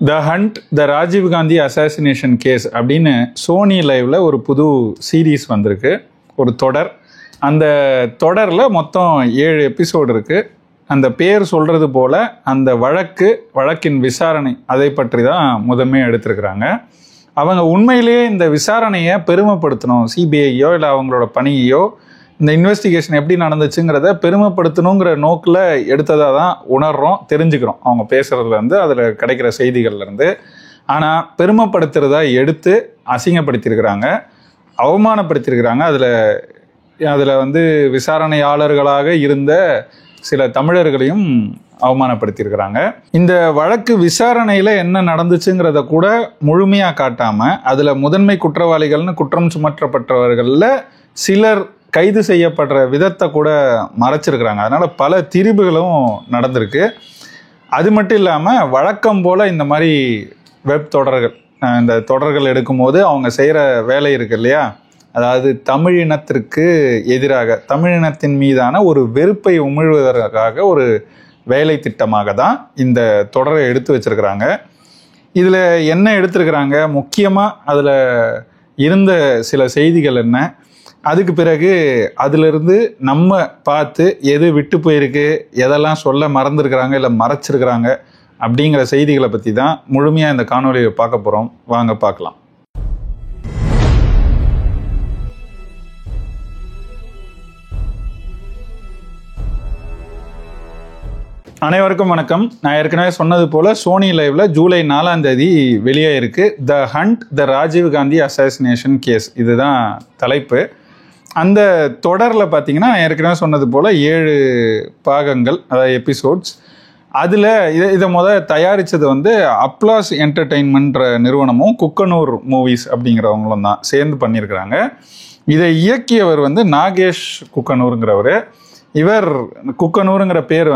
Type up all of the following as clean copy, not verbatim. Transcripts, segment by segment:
The hunt the Rajiv Gandhi assassination case அப்படின்னு Sony லைவ்ல ஒரு புது சீரீஸ் வந்திருக்கு, ஒரு தொடர். அந்த தொடரில் மொத்தம் 7 எபிசோடு இருக்குது. அந்த பேர் சொல்கிறது போல் அந்த வழக்கின் விசாரணை அதை பற்றி தான் முதன்மையாக எடுத்திருக்கிறாங்க. அவங்க உண்மையிலேயே இந்த விசாரணையை பெருமைப்படுத்தணும், சிபிஐயோ இல்லை அவங்களோட பணியையோ இந்த இன்வெஸ்டிகேஷன் எப்படி நடந்துச்சுங்கிறத பெருமைப்படுத்தணுங்கிற நோக்கில் எடுத்ததாக தான் உணர்கிறோம், தெரிஞ்சுக்கிறோம் அவங்க பேசுகிறதுலேருந்து, அதில் கிடைக்கிற செய்திகள்லேருந்து. ஆனால் பெருமைப்படுத்துகிறதா எடுத்து அசிங்கப்படுத்தியிருக்கிறாங்க, அவமானப்படுத்தியிருக்கிறாங்க. அதில் விசாரணையாளர்களாக இருந்த சில தமிழர்களையும் அவமானப்படுத்தியிருக்கிறாங்க. இந்த வழக்கு விசாரணையில் என்ன நடந்துச்சுங்கிறத கூட முழுமையாக காட்டாமல் அதில் முதன்மை குற்றவாளிகள்னு குற்றம் சுமற்றப்பட்டவர்களில் சிலர் கைது செய்யப்படுற விதத்தை கூட மறைச்சிருக்கிறாங்க. அதனால் பல திரிபுகளும் நடந்திருக்கு. அது மட்டும் இல்லாமல் வழக்கம் போல் இந்த மாதிரி வெப் தொடர்கள், இந்த தொடர்கள் எடுக்கும்போது அவங்க செய்கிற வேலை இருக்கு இல்லையா, அதாவது தமிழினத்திற்கு எதிராக தமிழினத்தின் மீதான ஒரு வெறுப்பை உமிழ்வதற்காக ஒரு வேலை திட்டமாக தான் இந்த தொடரை எடுத்து வச்சிருக்கிறாங்க. இதில் என்ன எடுத்திருக்கிறாங்க, முக்கியமாக அதில் இருந்த சில செய்திகள் என்ன, அதுக்கு பிறகு அதிலிருந்து நம்ம பார்த்து எது விட்டு போயிருக்கு, எதெல்லாம் சொல்ல மறந்துருக்கிறாங்க இல்லை மறைச்சிருக்கிறாங்க அப்படிங்கிற செய்திகளை பற்றி தான் முழுமையாக இந்த காணொலியை பார்க்க போகிறோம். வாங்க பார்க்கலாம். அனைவருக்கும் வணக்கம். நான் ஏற்கனவே சொன்னது போல் சோனி லைவ்ல ஜூலை 4ஆம் தேதி வெளியே இருக்கு the hunt the Rajiv Gandhi assassination case, இதுதான் தலைப்பு. அந்த தொடரில் பார்த்தீங்கன்னா ஏற்கனவே சொன்னது போல் 7 பாகங்கள், அதாவது எபிசோட்ஸ். அதில் இதை தயாரித்தது அப்ளாஸ் என்டர்டெயின்மெண்ட் நிறுவனமும் குக்கனூர் மூவிஸ் அப்படிங்கிறவங்களும் தான் சேர்ந்து பண்ணியிருக்கிறாங்க. இதை இயக்கியவர் நாகேஷ் குக்கனூருங்கிறவர். இவர் குக்கனூருங்கிற பேர்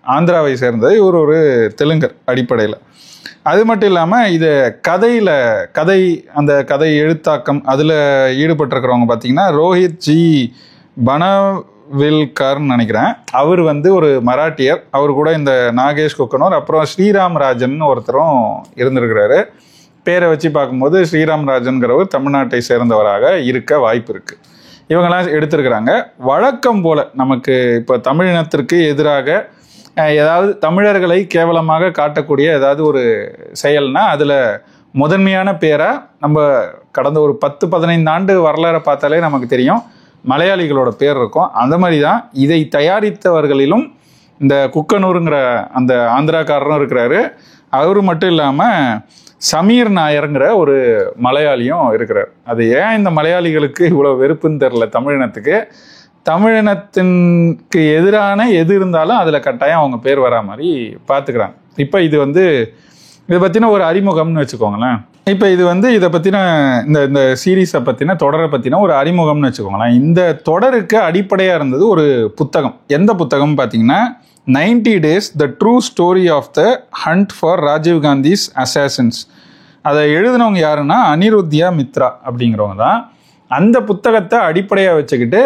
ஆந்திராவை சேர்ந்தது. இவர் ஒரு தெலுங்கர் அடிப்படையில். அது மட்டும் இல்லாமல் இது அந்த கதை எழுத்தாக்கம் அதில் ஈடுபட்டிருக்கிறவங்க பார்த்தீங்கன்னா ரோஹித் ஜி பனவில்கர்னு நினைக்கிறேன். அவர் ஒரு மராட்டியர். அவர் கூட இந்த நாகேஷ் குக்கனூர் அப்புறம் ஸ்ரீராம் ராஜன் ஒருத்தரும் இருந்திருக்கிறாரு. பேரை வச்சு பார்க்கும்போது ஸ்ரீராம் ராஜன்கிறவர் தமிழ்நாட்டை சேர்ந்தவராக இருக்க வாய்ப்பு இருக்குது. இவங்கெல்லாம் எடுத்திருக்கிறாங்க. வழக்கம் போல் நமக்கு இப்போ தமிழினத்திற்கு எதிராக ஏதாவது தமிழர்களை கேவலமாக காட்டக்கூடிய ஏதாவது ஒரு செயல்னா அதில் முதன்மையான பேராக நம்ம கடந்த ஒரு 10-15 ஆண்டு வரலாறை பார்த்தாலே நமக்கு தெரியும், மலையாளிகளோட பேர் இருக்கும். அந்த மாதிரி தான் இதை தயாரித்தவர்களிலும் இந்த குக்கனூருங்கிற அந்த ஆந்திராக்காரரும் இருக்கிறாரு. அவர் மட்டும் இல்லாமல் சமீர் நாயருங்கிற ஒரு மலையாளியும் இருக்கிறார். அது ஏன் இந்த மலையாளிகளுக்கு இவ்வளோ வெறுப்புன்னு தெரில, தமிழினத்திற்கு எதிரான எது இருந்தாலும் அதில் கட்டாயம் அவங்க பேர் வரா மாதிரி பார்த்துக்கிறாங்க. இப்போ இதை பற்றின ஒரு அறிமுகம்னு வச்சுக்கோங்களேன். இப்போ இதை பற்றின இந்த சீரீஸை பற்றின தொடரை பற்றின ஒரு அறிமுகம்னு வச்சுக்கோங்களேன். இந்த தொடருக்கு அடிப்படையாக இருந்தது ஒரு புத்தகம். எந்த புத்தகம் பார்த்தீங்கன்னா 90 Days the true story of the hunt for Rajiv Gandhi's assassins. அதை எழுதினவங்க யாருன்னா அனிருத்யா மித்ரா அப்படிங்கிறவங்க தான். அந்த புத்தகத்தை அடிப்படையாக வச்சுக்கிட்டு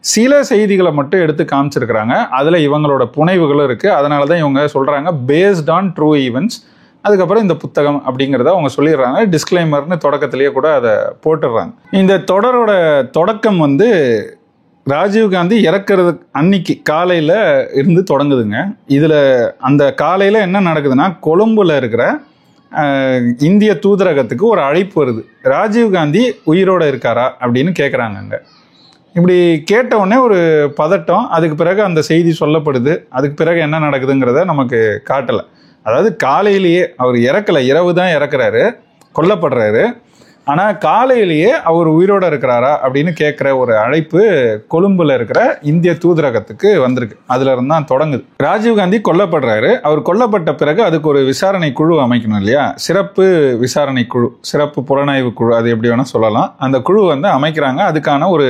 சில செய்திகளை மட்டும் எடுத்து காமிச்சிருக்கிறாங்க. அதில் இவங்களோட புனைவுகளும் இருக்குது. அதனால தான் இவங்க சொல்கிறாங்க பேஸ்ட் ஆன் ட்ரூ ஈவெண்ட்ஸ். அதுக்கப்புறம் இந்த புத்தகம் அப்படிங்கிறத அவங்க சொல்லிடுறாங்க. டிஸ்க்ளைமர்னு தொடக்கத்திலேயே கூட அதை போட்டுடுறாங்க. இந்த தொடரோட தொடக்கம் ராஜீவ்காந்தி இறக்கிறது அன்னைக்கு காலையில் இருந்து தொடங்குதுங்க. இதில் அந்த காலையில் என்ன நடக்குதுன்னா, கொழும்புல இருக்கிற இந்திய தூதரகத்துக்கு ஒரு அழைப்பு வருது. ராஜீவ்காந்தி உயிரோடு இருக்காரா அப்படின்னு கேட்குறாங்க. அங்கே இப்படி கேட்ட உடனே ஒரு பதட்டம். அதுக்கு பிறகு அந்த செய்தி சொல்லப்படுது. அதுக்கு பிறகு என்ன நடக்குதுங்கிறத நமக்கு காட்டலை. அதாவது காலையிலேயே அவர் இறக்கலை, இரவு தான் இறக்குறாரு, கொல்லப்படுறாரு. ஆனால் காலையிலேயே அவர் உயிரோடு இருக்கிறாரா அப்படின்னு கேட்குற ஒரு அழைப்பு கொழும்புல இருக்கிற இந்திய தூதரகத்துக்கு வந்திருக்கு. அதுல இருந்து தான் தொடங்குது. ராஜீவ்காந்தி கொல்லப்படுறாரு. அவர் கொல்லப்பட்ட பிறகு அதுக்கு ஒரு விசாரணை குழு அமைக்கணும் இல்லையா, சிறப்பு விசாரணை குழு, சிறப்பு புலனாய்வு குழு, அது எப்படி வேணால் சொல்லலாம். அந்த குழு அமைக்கிறாங்க. அதுக்கான ஒரு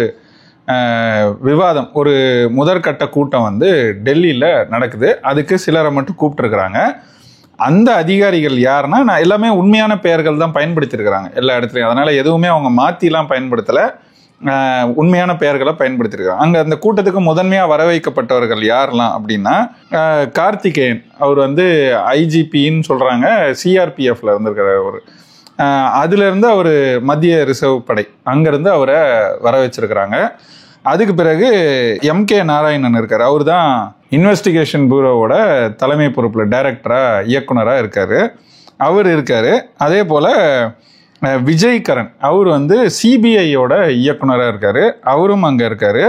விவாதம், ஒரு முதற்கட்ட கூட்டம் டெல்லியில் நடக்குது. அதுக்கு சிலரை மட்டும் கூப்பிட்டுருக்குறாங்க. அந்த அதிகாரிகள் யாருன்னா, எல்லாமே உண்மையான பெயர்கள் தான் பயன்படுத்தியிருக்கிறாங்க எல்லா இடத்துலையும். அதனால் எதுவுமே அவங்க மாற்றிலாம் பயன்படுத்தலை. உண்மையான பெயர்களை பயன்படுத்தியிருக்காங்க. அங்கே அந்த கூட்டத்துக்கு முதன்மையாக வர வைக்கப்பட்டவர்கள் யாரெல்லாம் அப்படின்னா, கார்த்திகேயன் அவர் வந்து ஐஜிபின்னு சொல்கிறாங்க, சிஆர்பிஎஃப்ல இருந்திருக்கிறார் அவர். அதுலேருந்து அவர் மத்திய ரிசர்வ் படை அங்கேருந்து அவரை வர வச்சிருக்கிறாங்க. அதுக்கு பிறகு எம்கே நாராயணன் இருக்கார், அவர் தான் இன்வெஸ்டிகேஷன் பியூரோவோட தலைமை பொறுப்பில் டைரக்டராக இயக்குனராக இருக்கார், அவர் இருக்கார். அதே போல் விஜய் கரண் அவர் வந்து சிபிஐயோட இயக்குனராக இருக்கார், அவரும் அங்கே இருக்கார்.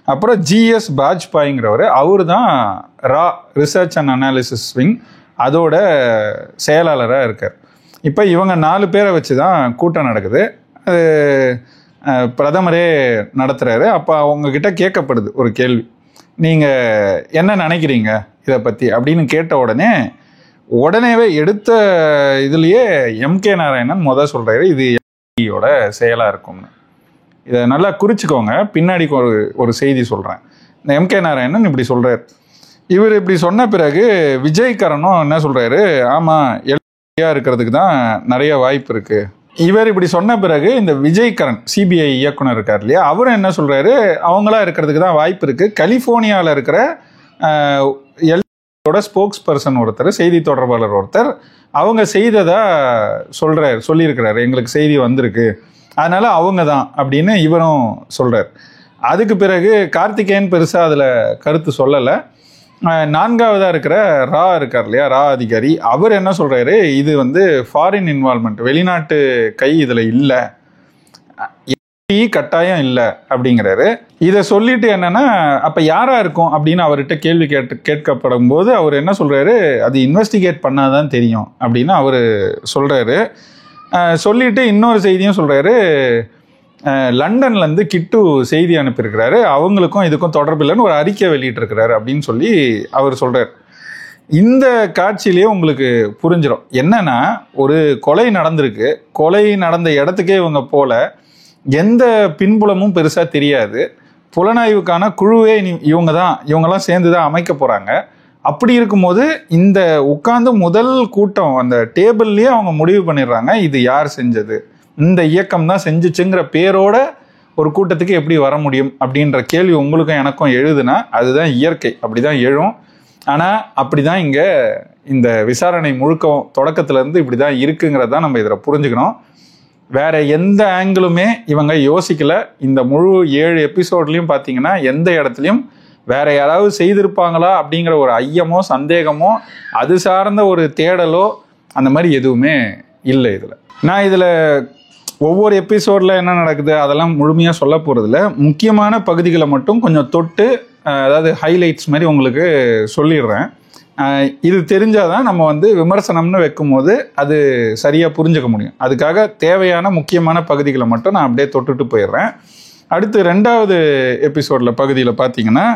அப்புறம் ஜிஎஸ் பாஜ்பாய்ங்கிறவர், அவர் தான் ரா ரிசர்ச் அண்ட் அனாலிசிஸ் விங் அதோட செயலாளராக இருக்கார். இப்போ இவங்க 4 பேரை வச்சு தான் கூட்டம் நடக்குது. அது பிரதமரே நடத்துகிறாரு. அப்போ அவங்கக்கிட்ட கேட்கப்படுது ஒரு கேள்வி, நீங்கள் என்ன நினைக்கிறீங்க இதை பற்றி அப்படின்னு கேட்ட உடனேவே எடுத்த இதுலேயே எம்கே நாராயணன் சொல்கிறாரு, இது எம்கேயோட செயலாக இருக்கும்னு. இதை நல்லா குறிச்சிக்கோங்க, பின்னாடி ஒரு செய்தி சொல்கிறேன். இந்த எம்கே நாராயணன் இப்படி சொல்கிறார். இவர் இப்படி சொன்ன பிறகு விஜய் கரனும் என்ன சொல்கிறாரு, ஆமாம் எல்லையாக இருக்கிறதுக்கு தான் நிறைய வாய்ப்பு இருக்குது. இவர் இப்படி சொன்ன பிறகு இந்த விஜய் கரண் சிபிஐ இயக்குனர் இருக்கார் இல்லையா, அவரும் என்ன சொல்கிறாரு, அவங்களா இருக்கிறதுக்கு தான் வாய்ப்பு இருக்குது. கலிஃபோர்னியாவில் இருக்கிற எல்லையோட ஸ்போக்ஸ் பர்சன் ஒருத்தர், செய்தி தொடர்பாளர் ஒருத்தர், அவங்க செய்ததா சொல்லியிருக்கிறாரு, எங்களுக்கு செய்தி வந்திருக்கு, அதனால அவங்க தான் அப்படின்னு இவரும் சொல்கிறார். அதுக்கு பிறகு கார்த்திகேயன் பெருசாக அதில் கருத்து சொல்லலை. 4ஆவதாக இருக்கிற ரா இருக்கார் இல்லையா, ரா அதிகாரி, அவர் என்ன சொல்கிறாரு, இது வந்து ஃபாரின் இன்வால்மெண்ட், வெளிநாட்டு கை இதில் இல்லை, கட்டாயம் இல்லை அப்படிங்கிறாரு. இதை சொல்லிட்டு என்னன்னா, அப்போ யாராக இருக்கும் அப்படின்னு அவர்கிட்ட கேள்வி கேட்கப்படும் போது அவர் என்ன சொல்கிறாரு, அது இன்வெஸ்டிகேட் பண்ணாதான் தெரியும் அப்படின்னு அவர் சொல்கிறாரு. சொல்லிட்டு இன்னொரு செய்தியும் சொல்கிறாரு, லண்டன்லேருந்து கிட்டு செய்தி அனுப்பியிருக்கிறாரு, அவங்களுக்கும் இதுக்கும் தொடர்பு இல்லைன்னு ஒரு அறிக்கை வெளியிட்டிருக்கிறாரு அப்படின்னு சொல்லி அவர் சொல்கிறார். இந்த காட்சியிலேயே உங்களுக்கு புரிஞ்சிடும் என்னன்னா, ஒரு கொலை நடந்திருக்கு, கொலை நடந்த இடத்துக்கே இவங்க போல, எந்த பின்புலமும் பெருசாக தெரியாது, புலனாய்வுக்கான குழுவே இவங்கெல்லாம் சேர்ந்து தான் அமைக்க போகிறாங்க. அப்படி இருக்கும்போது இந்த உட்கார்ந்து முதல் கூட்டம் அந்த டேபிள்லேயே அவங்க முடிவு பண்ணிடுறாங்க, இது யார் செஞ்சது, இந்த இயக்கம் தான் செஞ்சுச்சுங்கிற பேரோட ஒரு கூட்டத்துக்கு எப்படி வர முடியும் அப்படின்ற கேள்வி உங்களுக்கும் எனக்கும் எழுதுனா அதுதான் இயற்கை, அப்படிதான் எழும். ஆனால் அப்படிதான் இங்கே இந்த விசாரணை முழுக்க தொடக்கத்திலேருந்து இப்படி தான் இருக்குங்கிறதான் நம்ம இதில் புரிஞ்சுக்கணும். வேற எந்த ஆங்கிளுமே இவங்க யோசிக்கல. இந்த முழு 7 எபிசோட்லையும் பார்த்தீங்கன்னா எந்த இடத்துலையும் வேற யாராவது செய்திருப்பாங்களா அப்படிங்கிற ஒரு ஐயமோ சந்தேகமோ அது சார்ந்த ஒரு தேடலோ அந்த மாதிரி எதுவுமே இல்லை இதில். நான் இதில் ஒவ்வொரு எபிசோடில் என்ன நடக்குது அதெல்லாம் முழுமையாக சொல்ல போகிறதில்ல, முக்கியமான பகுதிகளை மட்டும் கொஞ்சம் தொட்டு, அதாவது ஹைலைட்ஸ் மாதிரி உங்களுக்கு சொல்லிடுறேன். இது தெரிஞ்சாதான் நம்ம வந்து விமர்சனம்னு வைக்கும்போது அது சரியாக புரிஞ்சுக்க முடியும். அதுக்காக தேவையான முக்கியமான பகுதிகளை மட்டும் நான் அப்படியே தொட்டுட்டு போயிடுறேன். அடுத்து 2வது எபிசோடில் பகுதியில் பார்த்தீங்கன்னா,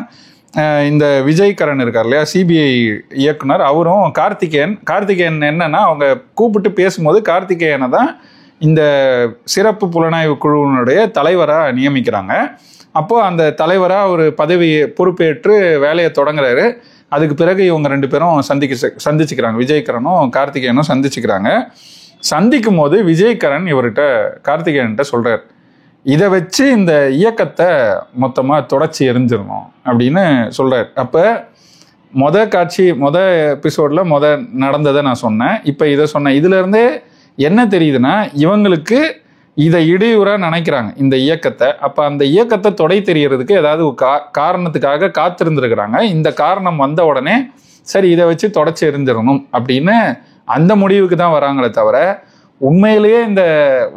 இந்த விஜய் கரண் இருக்கார் இல்லையா, சிபிஐ இயக்குனர், அவரும் கார்த்திகேயன் என்னன்னா, அவங்க கூப்பிட்டு பேசும்போது கார்த்திகேயனை தான் இந்த சிறப்பு புலனாய்வு குழுவினுடைய தலைவராக நியமிக்கிறாங்க. அப்போது அந்த தலைவராக ஒரு பதவியை பொறுப்பேற்று வேலையை தொடங்குறாரு. அதுக்கு பிறகு இவங்க 2 பேரும் சந்திச்சுக்கிறாங்க, விஜய் கரனும் கார்த்திகேயனும் சந்திச்சுக்கிறாங்க. சந்திக்கும் போது விஜய் கரண் கார்த்திகேயன்கிட்ட சொல்கிறார், இதை வச்சு இந்த இயக்கத்தை மொத்தமாக தொடச்சி எரிஞ்சிடணும் அப்படின்னு சொல்கிறார். அப்போ எபிசோடில் நடந்ததை நான் சொன்னேன், இப்போ இதை சொன்னேன். இதுலேருந்தே என்ன தெரியுதுன்னா, இவங்களுக்கு இதை இடையூறாக நினைக்கிறாங்க இந்த இயக்கத்தை. அப்போ அந்த இயக்கத்தை தொடை தெரியறதுக்கு ஏதாவது காரணத்துக்காக காத்திருந்துருக்கிறாங்க. இந்த காரணம் வந்த உடனே சரி இதை வச்சு தொடச்சி எரிஞ்சிடணும் அப்படின்னு அந்த முடிவுக்கு தான் வராங்களே தவிர, உண்மையிலேயே இந்த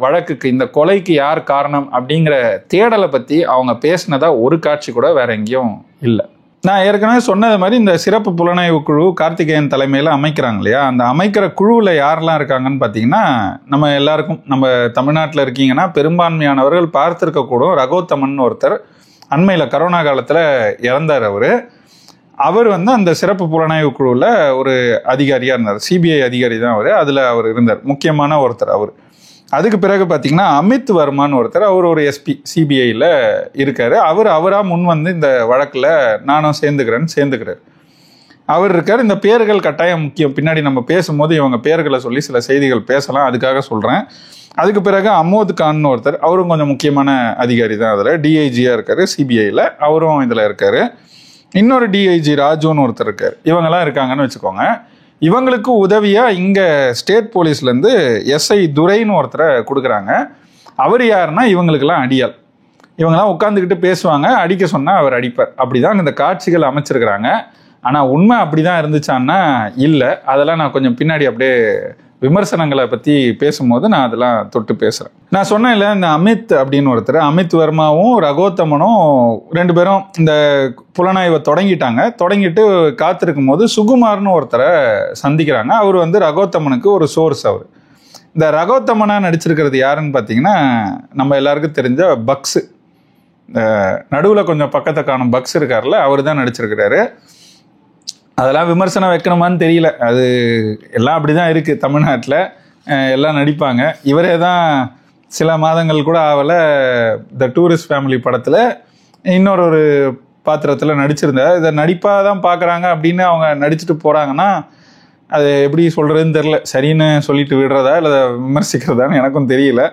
வழக்குக்கு, இந்த கொலைக்கு யார் காரணம் அப்படிங்கிற தேடலை பற்றி அவங்க பேசினதா ஒரு காட்சி கூட வேற எங்கேயும் இல்லை. நான் ஏற்கனவே சொன்னது மாதிரி இந்த சிறப்பு புலனாய்வு குழு கார்த்திகேயன் தலைமையில் அமைக்கிறாங்க இல்லையா, அந்த அமைக்கிற குழுவில் யாரெல்லாம் இருக்காங்கன்னு பார்த்தீங்கன்னா, நம்ம எல்லாருக்கும், நம்ம தமிழ்நாட்டில் இருக்கீங்கன்னா பெரும்பான்மையானவர்கள் பார்த்துருக்கக்கூடும், ரகோத்தமன் ஒருத்தர் அண்மையில் கரோனா காலத்தில் இறந்தார். அவர் வந்து அந்த சிறப்பு புலனாய்வு குழுவில் ஒரு அதிகாரியாக இருந்தார், சிபிஐ அதிகாரி தான் அதில் அவர் இருந்தார், முக்கியமான ஒருத்தர் அவர். அதுக்கு பிறகு பார்த்தீங்கன்னா அமித் வர்மான்னு ஒருத்தர், அவர் ஒரு எஸ்பி சிபிஐயில் இருக்கார். அவராக முன் வந்து இந்த வழக்கில் நானும் சேர்ந்துக்கிறார். அவர் இருக்கார். இந்த பேர்கள் கட்டாயம் முக்கியம். பின்னாடி நம்ம பேசும்போது இவங்க பேர்களை சொல்லி சில செய்திகள் பேசலாம், அதுக்காக சொல்கிறேன். அதுக்கு பிறகு அமோத் கான் ஒருத்தர், அவரும் கொஞ்சம் முக்கியமான அதிகாரி தான். அதில் டிஐஜியாக இருக்கார் சிபிஐயில், அவரும் இதில் இருக்கார். இன்னொரு டிஐஜி ராஜுன்னு ஒருத்தர் இருக்கார். இவங்கெல்லாம் இருக்காங்கன்னு வச்சுக்கோங்க. இவங்களுக்கு உதவியாக இங்கே ஸ்டேட் போலீஸ்லேருந்து எஸ்ஐ துரைன்னு ஒருத்தரை கொடுக்குறாங்க. அவர் யாருன்னா இவங்களுக்கெல்லாம் அடியாள். இவங்கெல்லாம் உட்காந்துக்கிட்டு பேசுவாங்க, அடிக்க சொன்னால் அவர் அடிப்பார். அப்படிதான் இந்த காட்சிகள் அமைச்சிருக்கிறாங்க. ஆனால் உண்மை அப்படி தான் இருந்துச்சான்னா இல்லை. அதெல்லாம் நான் கொஞ்சம் பின்னாடி அப்படியே விமர்சனங்களை பற்றி பேசும்போது நான் அதெல்லாம் தொட்டு பேசுகிறேன். நான் சொன்னேன் இல்லை, இந்த அமித் அப்படின்னு ஒருத்தர், அமித் வர்மாவும் ரகோத்தமனும் 2 பேரும் இந்த புலனாய்வை தொடங்கிட்டு காத்திருக்கும் போது சுகுமார்னு ஒருத்தரை சந்திக்கிறாங்க. அவர் வந்து ரகோத்தமனுக்கு ஒரு சோர்ஸ். அவர் இந்த ரகோத்தமனாக நடிச்சிருக்கிறது யாருன்னு பார்த்தீங்கன்னா, நம்ம எல்லாருக்கும் தெரிஞ்ச பக்ஸு, நடுவில் கொஞ்சம் பக்கத்தை காணும் பக்ஸ் இருக்கார்ல, அவர் தான் நடிச்சிருக்கிறாரு. அதெல்லாம் விமர்சனம் வைக்கணுமான்னு தெரியல, அது எல்லாம் அப்படி தான் இருக்குது தமிழ்நாட்டில், எல்லாம் நடிப்பாங்க. இவரே தான் சில மாதங்கள் கூட ஆகலை த டூரிஸ்ட் ஃபேமிலி படத்தில் இன்னொரு பாத்திரத்தில் நடிச்சிருந்தார். இதை நடிப்பாக தான் பார்க்குறாங்க அப்படின்னு அவங்க நடிச்சுட்டு போகிறாங்கன்னா அது எப்படி சொல்கிறதுன்னு தெரில. சரின்னு சொல்லிட்டு விடுறதா இல்லை விமர்சிக்கிறதான்னு எனக்கும் தெரியல.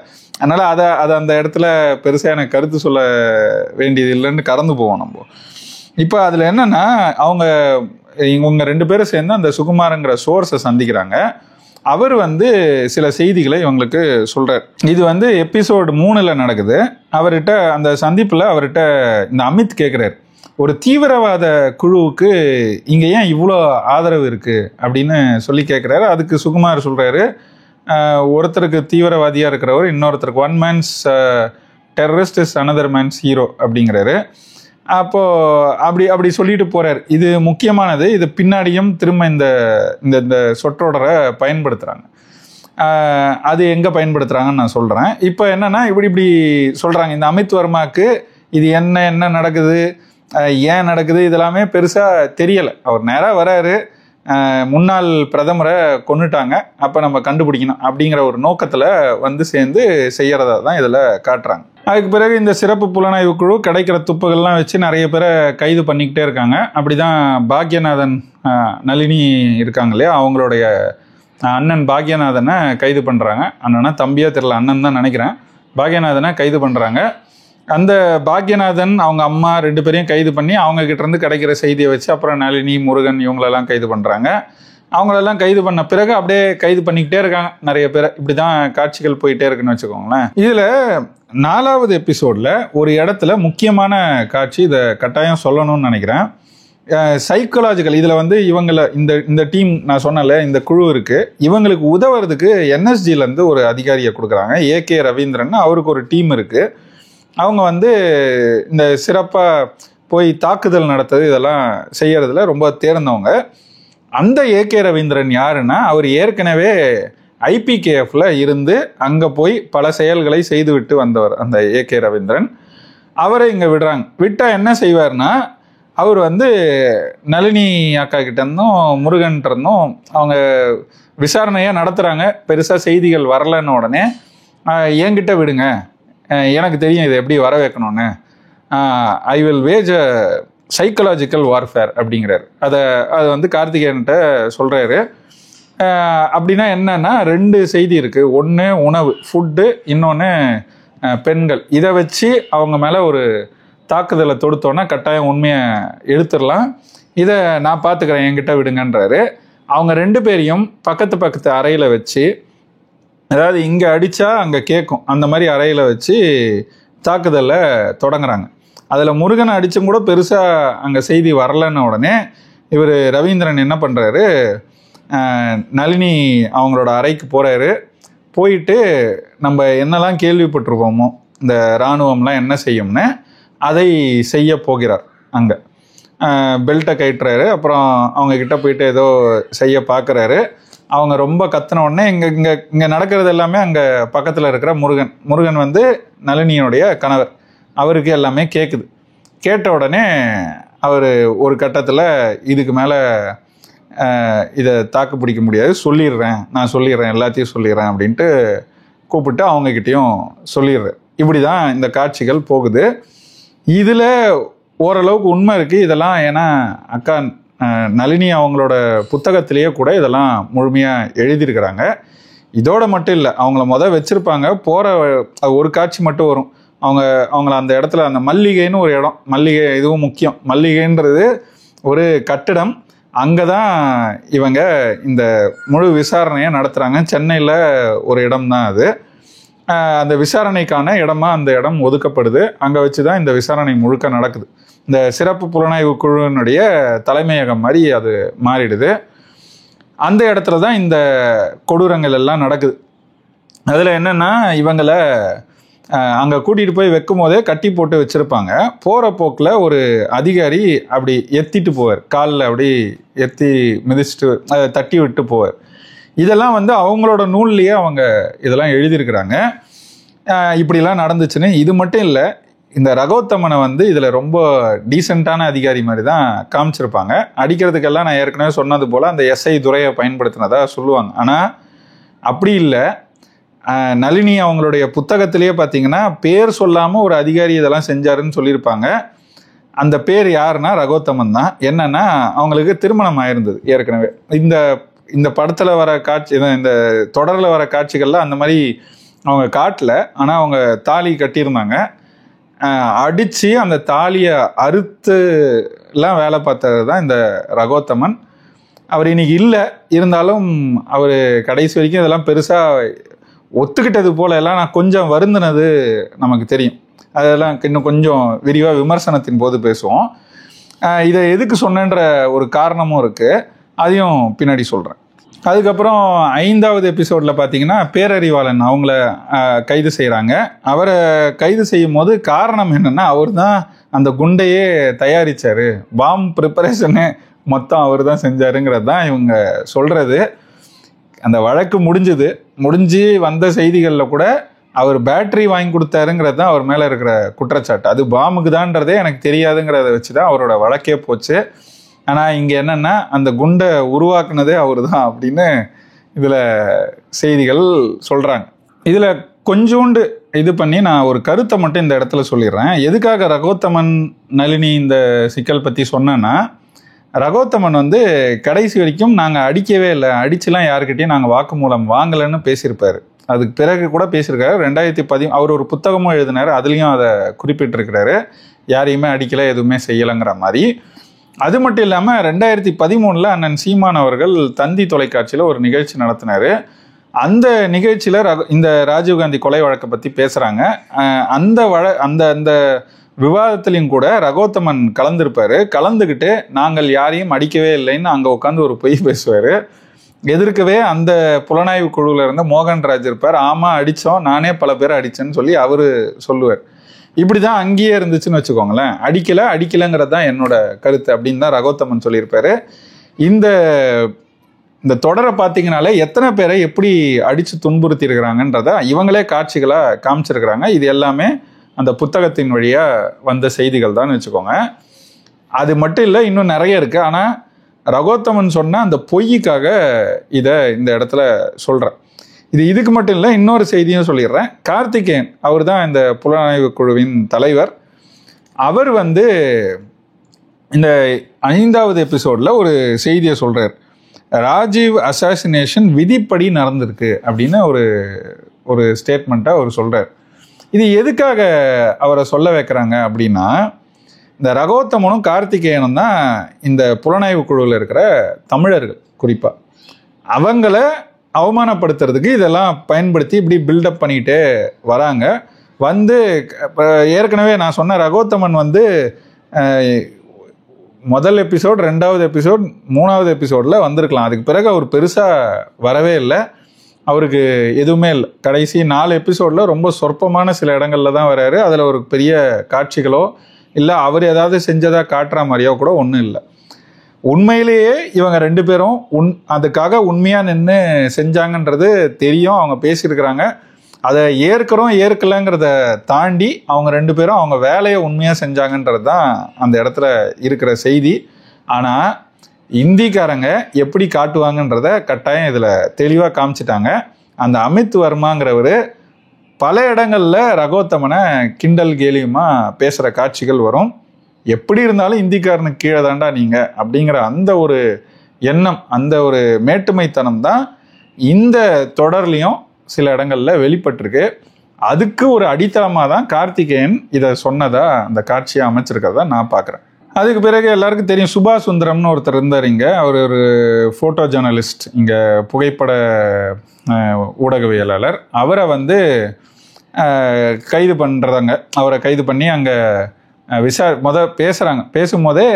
அதனால் அதை அந்த இடத்துல பெருசாக எனக்கு கருத்து சொல்ல வேண்டியது இல்லைன்னு கடந்து போவோம் நம்ம. இப்போ அதில் என்னென்னா, இவங்க 2 பேரும் சேர்ந்து அந்த சுகுமாரங்கிற சோர்ஸை சந்திக்கிறாங்க. அவர் வந்து சில செய்திகளை இவங்களுக்கு சொல்கிறார். இது வந்து எபிசோடு 3ல் நடக்குது. அவர்கிட்ட அந்த சந்திப்பில் அவர்கிட்ட இந்த அமித் கேட்குறாரு, ஒரு தீவிரவாத குழுவுக்கு இங்கே ஏன் இவ்வளோ ஆதரவு இருக்குது அப்படின்னு சொல்லி கேட்குறாரு. அதுக்கு சுகுமார் சொல்கிறாரு, ஒருத்தருக்கு தீவிரவாதியாக இருக்கிறவர் இன்னொருத்தருக்கு one man's terrorist is another man's hero அப்படிங்கிறாரு. அப்போது அப்படி சொல்லிட்டு போகிறார். இது முக்கியமானது. இது பின்னாடியும் திரும்ப இந்த சொற்றொடரை பயன்படுத்துகிறாங்க. அது எங்கே பயன்படுத்துகிறாங்கன்னு நான் சொல்கிறேன். இப்போ என்னென்னா, இப்படி சொல்கிறாங்க. இந்த அமித் வர்மாவுக்கு இது என்ன நடக்குது, ஏன் நடக்குது, இதெல்லாமே பெருசாக தெரியலை. அவர் நேராக வராரு, முன்னாள் பிரதமரை கொன்னுட்டாங்க, அப்போ நம்ம கண்டுபிடிக்கணும் அப்படிங்கிற ஒரு நோக்கத்தில் வந்து சேர்ந்து செய்கிறதா தான் இதில் காட்டுறாங்க. அதுக்கு பிறகு இந்த சிறப்பு புலனாய்வு குழு கிடைக்கிற துப்புகள்லாம் வச்சு நிறைய பேரை கைது பண்ணிக்கிட்டே இருக்காங்க. அப்படி தான் பாக்யநாதன், நளினி இருக்காங்க இல்லையா, அவங்களுடைய அண்ணன் பாக்யநாதனை கைது பண்ணுறாங்க. அண்ணனா தம்பியாக தெரியல, அண்ணன் தான் நினைக்கிறேன். பாக்யநாதனை கைது பண்ணுறாங்க. அந்த பாக்யநாதன் அவங்க அம்மா 2 பேரையும் கைது பண்ணி அவங்க கிட்டேருந்து கிடைக்கிற செய்தியை வச்சு அப்புறம் நளினி, முருகன் இவங்களெல்லாம் கைது பண்ணுறாங்க. அவங்களெல்லாம் கைது பண்ண பிறகு அப்படியே கைது பண்ணிக்கிட்டே இருக்காங்க நிறைய பேரை. இப்படி தான் காட்சிகள் போயிட்டே இருக்குன்னு வச்சுக்கோங்களேன். இதில் 4வது எபிசோடில் ஒரு இடத்துல முக்கியமான காட்சி, இதை கட்டாயம் சொல்லணும்னு நினைக்கிறேன். சைக்கலாஜிக்கல், இதில் வந்து இந்த டீம் நான் சொன்னல, இந்த குழு இருக்குது, இவங்களுக்கு உதவுறதுக்கு என்எஸ்ஜிலேருந்து ஒரு அதிகாரியை கொடுக்குறாங்க, ஏகே ரவீந்திரன். அவருக்கு ஒரு டீம் இருக்குது. அவங்க வந்து இந்த சிறப்பாக போய் தாக்குதல் நடத்துறது இதெல்லாம் செய்யறதுல ரொம்ப தேர்ந்தவங்க. அந்த ஏகே ரவீந்திரன் யாருன்னா, அவர் ஏற்கனவே ஐபிகேஎஃப்ல இருந்து அங்கே போய் பல செயல்களை செய்துவிட்டு வந்தவர் அந்த ஏகே ரவீந்திரன். அவரை இங்கே விடுறாங்க. விட்டால் என்ன செய்வார்னா, அவர் வந்து நளினி அக்கா கிட்டேருந்தும் முருகன்கிட்ட இருந்தும் அவங்க விசாரணையாக நடத்துகிறாங்க. பெருசாக செய்திகள் வரலன்னு உடனே என்கிட்ட விடுங்க, எனக்கு தெரியும் இதை எப்படி வர வைக்கணும்னு, I will wage a psychological warfare அப்படிங்கிறார். அதை வந்து கார்த்திகேயன்கிட்ட சொல்கிறாரு. அப்படின்னா என்னன்னா, 2 செய்தி இருக்குது. ஒன்று உணவு, ஃபுட்டு, இன்னொன்று பெண்கள். இதை வச்சு அவங்க மேலே ஒரு தாக்குதலை தொடுத்தோன்னா கட்டாயம் உண்மையை எடுத்துடலாம். இதை நான் பார்த்துக்கிறேன், என்கிட்ட விடுங்கன்றாரு. அவங்க 2 பேரையும் பக்கத்து அறையில் வச்சு, அதாவது இங்கே அடித்தா அங்கே கேட்கும், அந்த மாதிரி அறையில் வச்சு தாக்குதலை தொடங்குறாங்க. அதில் முருகனை அடித்தும் கூட பெருசாக அங்கே செய்தி வரலன்னு உடனே இவர் ரவீந்திரன் என்ன பண்ணுறாரு, நளினி அவங்களோட அறைக்கு போகிறாரு. போயிட்டு நம்ம என்னெல்லாம் கேள்விப்பட்டிருப்போமோ இந்த இராணுவம்லாம் என்ன செய்யும்னு அதை செய்ய போகிறார். அங்கே பெல்ட்டை கட்டுறாரு. அப்புறம் அவங்கக்கிட்ட போயிட்டு ஏதோ செய்ய பார்க்குறாரு. அவங்க ரொம்ப கத்தின உடனே இங்கே நடக்கிறது எல்லாமே அங்கே பக்கத்தில் இருக்கிற முருகன் வந்து நளினியோடைய கணவர், அவருக்கு எல்லாமே கேட்குது. கேட்ட உடனே அவர் ஒரு கட்டத்தில் இதுக்கு மேலே இதை தாக்கு பிடிக்க முடியாது, நான் சொல்லிடுறேன் எல்லாத்தையும் சொல்லிடுறேன் அப்படின்ட்டு கூப்பிட்டு அவங்கக்கிட்டேயும் சொல்லிடுறேன். இப்படி தான் இந்த காட்சிகள் போகுது. இதில் ஓரளவுக்கு உண்மை இருக்குது. இதெல்லாம் ஏன்னா அக்கா நளினி அவங்களோட புத்தகத்திலேயே கூட இதெல்லாம் முழுமையாக எழுதியிருக்கிறாங்க. இதோட மட்டும் இல்லை, அவங்கள வச்சுருப்பாங்க. போகிற ஒரு காட்சி மட்டும் வரும். அவங்கள அந்த இடத்துல அந்த மல்லிகைன்னு ஒரு இடம், மல்லிகை இதுவும் முக்கியம். மல்லிகைன்றது ஒரு கட்டிடம். அங்கே தான் இவங்க இந்த முழு விசாரணையை நடத்துகிறாங்க. சென்னையில் ஒரு இடம் தான் அது. அந்த விசாரணைக்கான இடமா அந்த இடம் ஒதுக்கப்படுது. அங்கே வச்சு தான் இந்த விசாரணை முழுக்க நடக்குது. இந்த சிறப்பு புலனாய்வு குழுவினுடைய தலைமையகம் மாதிரி அது மாறிடுது. அந்த இடத்துல தான் இந்த கொடூரங்கள் எல்லாம் நடக்குது. அதில் என்னென்னா, இவங்களை அங்கே கூட்டிகிட்டு போய் வைக்கும் போதே கட்டி போட்டு வச்சுருப்பாங்க. போகிற போக்கில் ஒரு அதிகாரி அப்படி எத்திட்டு போவார், காலில் அப்படி எத்தி மிதிச்சுட்டு அதை தட்டி விட்டு போவார். இதெல்லாம் அவங்களோட நூல்லையே அவங்க இதெல்லாம் எழுதியிருக்கிறாங்க. இப்படிலாம் நடந்துச்சுன்னு. இது மட்டும் இல்லை, இந்த ரகோத்தமனை இதில் ரொம்ப டீசெண்டான அதிகாரி மாதிரி தான் காமிச்சிருப்பாங்க. அடிக்கிறதுக்கெல்லாம் நான் ஏற்கனவே சொன்னது போல் அந்த எஸ்ஐ துரையை பயன்படுத்தினதா சொல்லுவாங்க. ஆனால் அப்படி இல்லை. நளினி அவங்களுடைய புத்தகத்திலேயே பார்த்தீங்கன்னா பேர் சொல்லாமல் ஒரு அதிகாரி இதெல்லாம் செஞ்சாருன்னு சொல்லியிருப்பாங்க. அந்த பேர் யாருன்னா ரகோத்தமன் தான். என்னன்னா, அவங்களுக்கு திருமணம் ஆயிருந்தது ஏற்கனவே. இந்த படத்தில் வர காட்சி, இந்த தொடரில் வர காட்சிகள்லாம் அந்த மாதிரி அவங்க காட்டல. ஆனால் அவங்க தாலி கட்டியிருந்தாங்க. அடித்து அந்த தாலியை அறுத்துலாம் வேலை பார்த்தது தான் இந்த ரகோத்தமன். அவர் இன்னைக்கு இல்லை. இருந்தாலும் அவர் கடைசி வரைக்கும் இதெல்லாம் பெருசாக ஒத்துக்கிட்டது போல எல்லாம் நான் கொஞ்சம் வருந்தினது நமக்கு தெரியும். அதெல்லாம் இன்னும் கொஞ்சம் விரிவாக விமர்சனத்தின் போது பேசுவோம். இதை எதுக்கு சொன்னேன்ற ஒரு காரணமும் இருக்குது, அதையும் பின்னாடி சொல்கிறேன். அதுக்கப்புறம் 5வது எபிசோடில் பார்த்தீங்கன்னா பேரறிவாளன் அவங்கள கைது செய்கிறாங்க. அவரை கைது செய்யும் போது காரணம் என்னென்னா, அவர் தான் அந்த குண்டையே தயாரித்தார், பாம் ப்ரிப்பரேஷனு மொத்தம் அவர் தான் செஞ்சாருங்கிறது தான் இவங்க சொல்கிறது. அந்த வழக்கு முடிஞ்சு வந்த செய்திகளில் கூட அவர் பேட்டரி வாங்கி கொடுத்தாருங்கிறது தான் அவர் மேலே இருக்கிற குற்றச்சாட்டு. அது பாமுக்கு தான்றதே எனக்கு தெரியாதுங்கிறத வச்சு தான் அவரோட வழக்கே போச்சு. ஆனால் இங்கே என்னென்னா, அந்த குண்டை உருவாக்குனதே அவர் தான் அப்படின்னு இதில் செய்திகள் சொல்கிறாங்க. இதில் கொஞ்சோண்டு இது பண்ணி நான் ஒரு கருத்தை மட்டும் இந்த இடத்துல சொல்லிடுறேன். எதுக்காக ரகோத்தமன் நளினி இந்த சிக்கல் பற்றி சொன்னேன்னா, ரகோத்தமன் கடைசி வரைக்கும் நாங்கள் அடிக்கவே இல்லை, அடிச்சுலாம் யாருக்கிட்டையும் நாங்கள் வாக்குமூலம் வாங்கலைன்னு பேசியிருப்பார். அதுக்கு பிறகு கூட பேசியிருக்காரு. 2010 அவர் ஒரு புத்தகமும் எழுதினார், அதுலேயும் அதை குறிப்பிட்டிருக்கிறாரு. யாரையுமே அடிக்கலை, எதுவுமே செய்யலைங்கிற மாதிரி. அது மட்டும் இல்லாமல் 2013 அண்ணன் சீமான் அவர்கள் தந்தி தொலைக்காட்சியில் ஒரு நிகழ்ச்சி நடத்தினார். அந்த நிகழ்ச்சியில் இந்த ராஜீவ்காந்தி கொலை வழக்கை பற்றி பேசுகிறாங்க. அந்த விவாதத்திலையும் கூட ரகோத்தமன் கலந்துக்கிட்டு நாங்கள் யாரையும் அடிக்கவே இல்லைன்னு அங்கே உட்காந்து ஒரு பொய் பேசுவார். எதிர்க்கவே அந்த புலனாய்வு குழுவில் இருந்த மோகன்ராஜ் இருப்பார். ஆமாம் அடித்தோம், நானே பல பேரை அடித்தேன்னு சொல்லி அவர் சொல்லுவார். இப்படி தான் அங்கேயே இருந்துச்சுன்னு வச்சுக்கோங்களேன். அடிக்கலைங்கிறது தான் என்னோட கருத்து அப்படின்னு தான் ரகோத்தமன் சொல்லியிருப்பாரு. இந்த தொடரை பார்த்தீங்கனாலே எத்தனை பேரை எப்படி அடித்து துன்புறுத்தி இருக்கிறாங்கன்றத இவங்களே காட்சிகளாக காமிச்சிருக்கிறாங்க. இது எல்லாமே அந்த புத்தகத்தின் வழியாக வந்த செய்திகள் தான் வச்சுக்கோங்க. அது மட்டும் இல்லை, இன்னும் நிறைய இருக்குது. ஆனால் ரகோத்தமன் சொன்ன அந்த பொய்யுக்காக இதை இந்த இடத்துல சொல்கிறேன். இதுக்கு மட்டும் இல்லை, இன்னொரு செய்தியும் சொல்லிடுறேன். கார்த்திகேயன் அவர் தான் இந்த புலனாய்வு குழுவின் தலைவர். அவர் இந்த 5வது எபிசோடில் ஒரு செய்தியை சொல்கிறார். ராஜீவ் அசாசினேஷன் விதிப்படி நடந்திருக்கு அப்படின்னு ஒரு ஸ்டேட்மெண்ட்டை அவர் சொல்கிறார். இது எதுக்காக அவரை சொல்ல வைக்கிறாங்க அப்படின்னா, இந்த ரகோத்தமனும் கார்த்திகேயனும் தான் இந்த புலனாய்வு குழுவில் இருக்கிற தமிழர்கள். குறிப்பாக அவங்கள அவமானப்படுத்துறதுக்கு இதெல்லாம் பயன்படுத்தி இப்படி பில்டப் பண்ணிகிட்டே வராங்க. ஏற்கனவே நான் சொன்ன ரகோத்தமன் முதல் எபிசோட், 2வது எபிசோட், 3வது எபிசோடில் வந்திருக்கலாம். அதுக்கு பிறகு அவர் பெருசாக வரவே இல்லை. அவருக்கு எதுவுமே இல்லை. கடைசி 4 எபிசோடில் ரொம்ப சொற்பமான சில இடங்களில் தான் வர்றாரு. அதில் ஒரு பெரிய காட்சிகளோ இல்லை அவர் ஏதாவது செஞ்சதாக காட்டுற மாதிரியோ கூட ஒன்றும் இல்லை. உண்மையிலேயே இவங்க 2 பேரும் அதுக்காக உண்மையாக நின்று செஞ்சாங்கன்றது தெரியும். அவங்க பேசியிருக்கிறாங்க. அதை ஏற்கலைங்கிறத தாண்டி அவங்க 2 பேரும் அவங்க வேலையை உண்மையாக செஞ்சாங்கன்றது தான் அந்த இடத்துல இருக்கிற செய்தி. ஆனால் இந்திக்காரங்க எப்படி காட்டுவாங்கன்றத கட்டாயம் இதில் தெளிவாக காமிச்சிட்டாங்க. அந்த அமித் வர்மாங்கிறவர் பல இடங்களில் ரகோத்தமனை கிண்டல் கேலியுமா பேசுகிற காட்சிகள் வரும். எப்படி இருந்தாலும் இந்திக்காரனுக்கு கீழே தாண்டா நீங்க அப்படிங்கிற அந்த ஒரு எண்ணம், அந்த ஒரு மேட்டுமைத்தனம் தான் இந்த தொடர்லையும் சில இடங்கள்ல வெளிப்பட்டிருக்கு. அதுக்கு ஒரு அடித்தளமாக தான் கார்த்திகேயன் இதை சொன்னதா அந்த காட்சியை அமைச்சிருக்கிறதா நான் பார்க்குறேன். அதுக்கு பிறகு எல்லாருக்கும் தெரியும், சுபாஷ் சுந்தரம்னு ஒருத்தர் இருந்தார் இங்கே. அவர் ஒரு ஃபோட்டோ ஜேர்னலிஸ்ட், இங்கே புகைப்பட ஊடகவியலாளர். அவரை வந்து கைது பண்ணுறாங்க. அவரை கைது பண்ணி அங்கே பேசும்போதே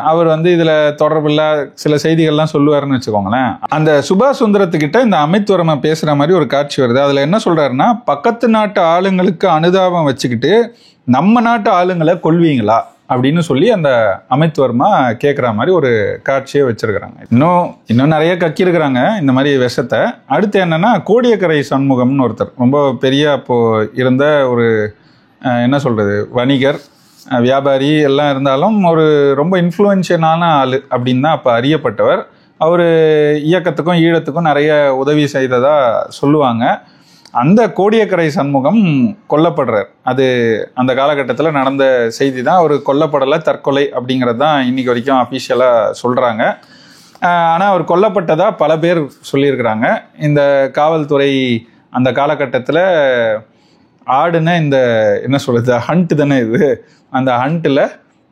அவர் வந்து இதில் தொடர்பில்லா சில செய்திகள்லாம் சொல்லுவாருன்னு வச்சுக்கோங்களேன். அந்த சுபாஷ் சுந்தரத்துக்கிட்ட இந்த அமித் வர்மா பேசுகிற மாதிரி ஒரு காட்சி வருது. அதில் என்ன சொல்கிறாருன்னா, பக்கத்து நாட்டு ஆளுங்களுக்கு அனுதாபம் வச்சுக்கிட்டு நம்ம நாட்டு ஆளுங்களை கொல்வீங்களா அப்படின்னு சொல்லி அந்த அமித் வர்மா கேட்குற மாதிரி ஒரு காட்சியை வச்சிருக்கிறாங்க. இன்னும் நிறைய கக்கியிருக்கிறாங்க இந்த மாதிரி விஷத்தை. அடுத்து என்னன்னா, கோடியக்கரை சண்முகம்னு ஒருத்தர், ரொம்ப பெரிய அப்போ இருந்த ஒரு என்ன சொல்றது, வணிகர், வியாபாரி எல்லாம் இருந்தாலும் ஒரு ரொம்ப இன்ஃப்ளூயன்ஷியலான ஆள் அப்படின்னு தான் அப்போ அறியப்பட்டவர். அவர் இயக்கத்துக்கும் ஈழத்துக்கும் நிறைய உதவி செய்ததா சொல்லுவாங்க. அந்த கோடியக்கரை சண்முகம் கொல்லப்படுறார். அது அந்த காலகட்டத்தில் நடந்த செய்தி தான். அவர் கொல்லப்படலை, தற்கொலை அப்படிங்கிறது தான் இன்னைக்கு வரைக்கும் அஃபிஷியலாக சொல்கிறாங்க. ஆனால் அவர் கொல்லப்பட்டதா பல பேர் சொல்லியிருக்கிறாங்க. இந்த காவல்துறை அந்த காலகட்டத்தில் ஆடுன இந்த என்ன சொல்கிறது, ஹண்ட் தானே இது, அந்த ஹண்ட்டில்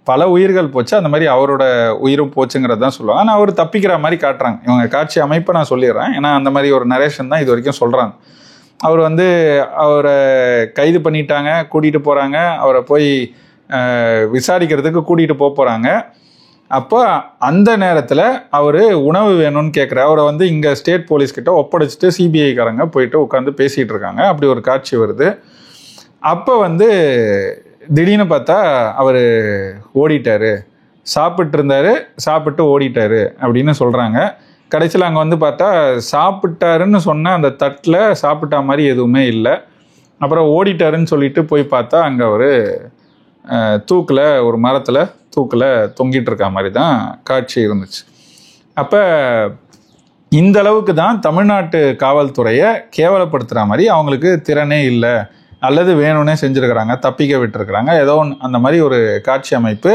பல உயிர்கள் போச்சு. அந்த மாதிரி அவரோட உயிரும் போச்சுங்கிறது தான் சொல்லுவாங்க. ஆனால் அவர் தப்பிக்கிற மாதிரி காட்டுறாங்க. இவங்க காட்சி அமைப்பை நான் சொல்லிடுறேன், ஏன்னா அந்த மாதிரி ஒரு நரேஷன் தான் இது வரைக்கும் சொல்கிறாங்க. அவர் வந்து அவரை கைது பண்ணிட்டாங்க, கூட்டிகிட்டு போகிறாங்க. அவரை போய் விசாரிக்கிறதுக்கு கூட்டிகிட்டு போகிறாங்க. அப்போ அந்த நேரத்தில் அவர் உணவு வேணும்னு கேட்குற அவரை வந்து இங்கே ஸ்டேட் போலீஸ்கிட்ட ஒப்படைச்சிட்டு சிபிஐக்காரங்க போயிட்டு உட்காந்து பேசிகிட்டு இருக்காங்க. அப்படி ஒரு காட்சி வருது. அப்போ வந்து திடீர்னு பார்த்தா அவர் ஓடிட்டாரு, சாப்பிட்டு ஓடிட்டாரு அப்படின்னு சொல்கிறாங்க. கடைசியில் அங்கே வந்து பார்த்தா சாப்பிட்டாருன்னு சொன்ன அந்த தட்டில் சாப்பிட்டா மாதிரி எதுவுமே இல்லை. அப்புறம் ஓடிட்டாருன்னு சொல்லிட்டு போய் பார்த்தா அங்கே ஒரு தூக்கில், ஒரு மரத்தில் தூக்கில் தொங்கிட்டு இருக்க மாதிரி தான் காட்சி இருந்துச்சு. அப்போ இந்த அளவுக்கு தான் தமிழ்நாட்டு காவல்துறையை கேவலப்படுத்துகிற மாதிரி, அவங்களுக்கு திறனே இல்லை அல்லது வேணும்னே செஞ்சுருக்கிறாங்க, தப்பிக்க விட்டுருக்குறாங்க, ஏதோ ஒன்று அந்த மாதிரி ஒரு காட்சி அமைப்பு.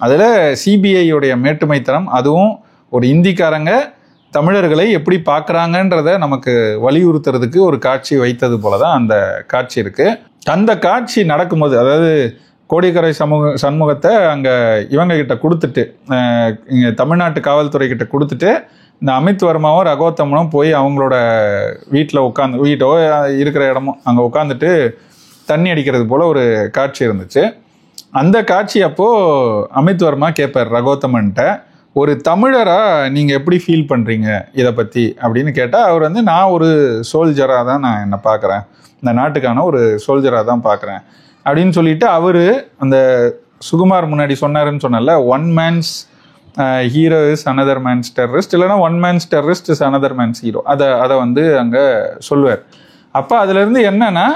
அதில் சிபிஐயுடைய மேட்டுமைத்தனம், அதுவும் ஒரு இந்திக்காரங்க தமிழர்களை எப்படி பார்க்குறாங்கன்றத நமக்கு வலியுறுத்துறதுக்கு ஒரு காட்சி வைத்தது போல தான் அந்த காட்சி இருக்குது. அந்த காட்சி நடக்கும்போது, அதாவது கோடியக்கரை சண்முகத்தை அங்கே இவங்க கிட்ட கொடுத்துட்டு, இங்கே தமிழ்நாட்டு காவல்துறை கிட்ட கொடுத்துட்டு, இந்த அமித் வர்மாவும் ரகோத்தமனும் போய் அவங்களோட வீட்டோ இருக்கிற இடமோ அங்கே உட்காந்துட்டு தண்ணி அடிக்கிறது போல் ஒரு காட்சி இருந்துச்சு. அந்த காட்சி அப்போது அமித் வர்மா கேட்பார் ரகோத்தமன்ட்ட, ஒரு தமிழராக நீங்கள் எப்படி ஃபீல் பண்ணுறீங்க இதை பற்றி அப்படின்னு கேட்டால், அவர் வந்து நான் ஒரு சோல்ஜராக தான் நான் என்னை பார்க்குறேன், இந்த நாட்டுக்கான ஒரு சோல்ஜராக தான் பார்க்குறேன் அப்படின்னு சொல்லிட்டு, அவர் அந்த சுகுமார் முன்னாடி சொன்னாருன்னு சொன்னல, one man's hero is another man's terrorist, இல்லைனா one man's terrorist is another man's hero, அதை வந்து அங்கே சொல்லுவார். அப்போ அதுலேருந்து என்னன்னா,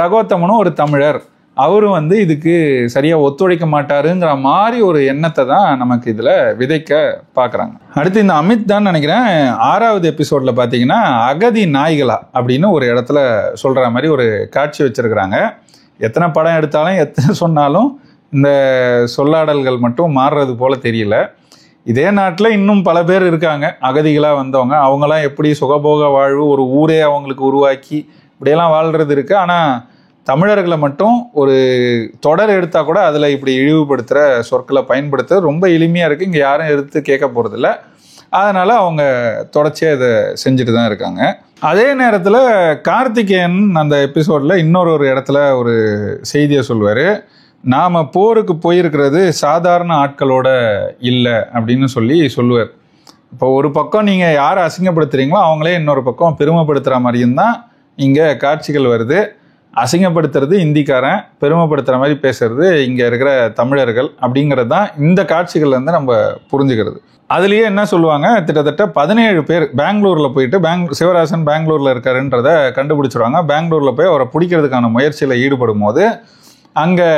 ரகோத்தமனும் ஒரு தமிழர், அவரும் வந்து இதுக்கு சரியாக ஒத்துழைக்க மாட்டாருங்கிற மாதிரி ஒரு எண்ணத்தை தான் நமக்கு இதில் விதைக்க பார்க்குறாங்க. அடுத்து இந்த அமித் தான் நினைக்கிறேன் 6வது எபிசோடில் பார்த்தீங்கன்னா, அகதி நாய்களா அப்படின்னு ஒரு இடத்துல சொல்கிற மாதிரி ஒரு காட்சி வச்சுருக்கிறாங்க. எத்தனை படம் எடுத்தாலும் எத்தனை சொன்னாலும் இந்த சொல்லாடல்கள் மட்டும் மாறுறது போல தெரியல. இதே நாட்டில் இன்னும் பல பேர் இருக்காங்க அகதிகளாக வந்தவங்க. அவங்களாம் எப்படி சுகபோக வாழ்வு, ஒரு ஊரே அவங்களுக்கு உருவாக்கி இப்படியெல்லாம் வாழ்கிறது இருக்குது. ஆனால் தமிழர்களை மட்டும் ஒரு தொடர் எடுத்தால் கூட அதில் இப்படி இழிவுபடுத்துகிற சொற்களை பயன்படுத்த ரொம்ப எளிமையாக இருக்குது. இங்கே யாரும் எடுத்து கேட்க போகிறதில்ல. அதனால் அவங்க தொடர்ச்சியாக இதை செஞ்சுட்டு தான் இருக்காங்க. அதே நேரத்தில் கார்த்திகேயன் அந்த எபிசோடில் இன்னொரு இடத்துல ஒரு செய்தியை சொல்லுவார். நாம் போருக்கு போயிருக்கிறது சாதாரண ஆட்களோட இல்லை அப்படின்னு சொல்லுவார். இப்போ ஒரு பக்கம் நீங்கள் யாரை அசிங்கப்படுத்துகிறீங்களோ அவங்களே இன்னொரு பக்கம் பெருமைப்படுத்துகிற மாதிரியும் தான் இங்கே காட்சிகள் வருது. அசிங்கப்படுத்துறது இந்திக்காரன், பெருமைப்படுத்துகிற மாதிரி பேசுறது இங்கே இருக்கிற தமிழர்கள் அப்படிங்கிறது தான் இந்த காட்சிகள்லேருந்து நம்ம புரிஞ்சுக்கிறது. அதுலேயே என்ன சொல்லுவாங்க, கிட்டத்தட்ட 17 பேர் பெங்களூரில் போயிட்டு, சிவராசன் பெங்களூரில் இருக்காருன்றதை கண்டுபிடிச்சிடுவாங்க. பெங்களூரில் போய் அவரை பிடிக்கிறதுக்கான முயற்சியில் ஈடுபடும் போது அங்கே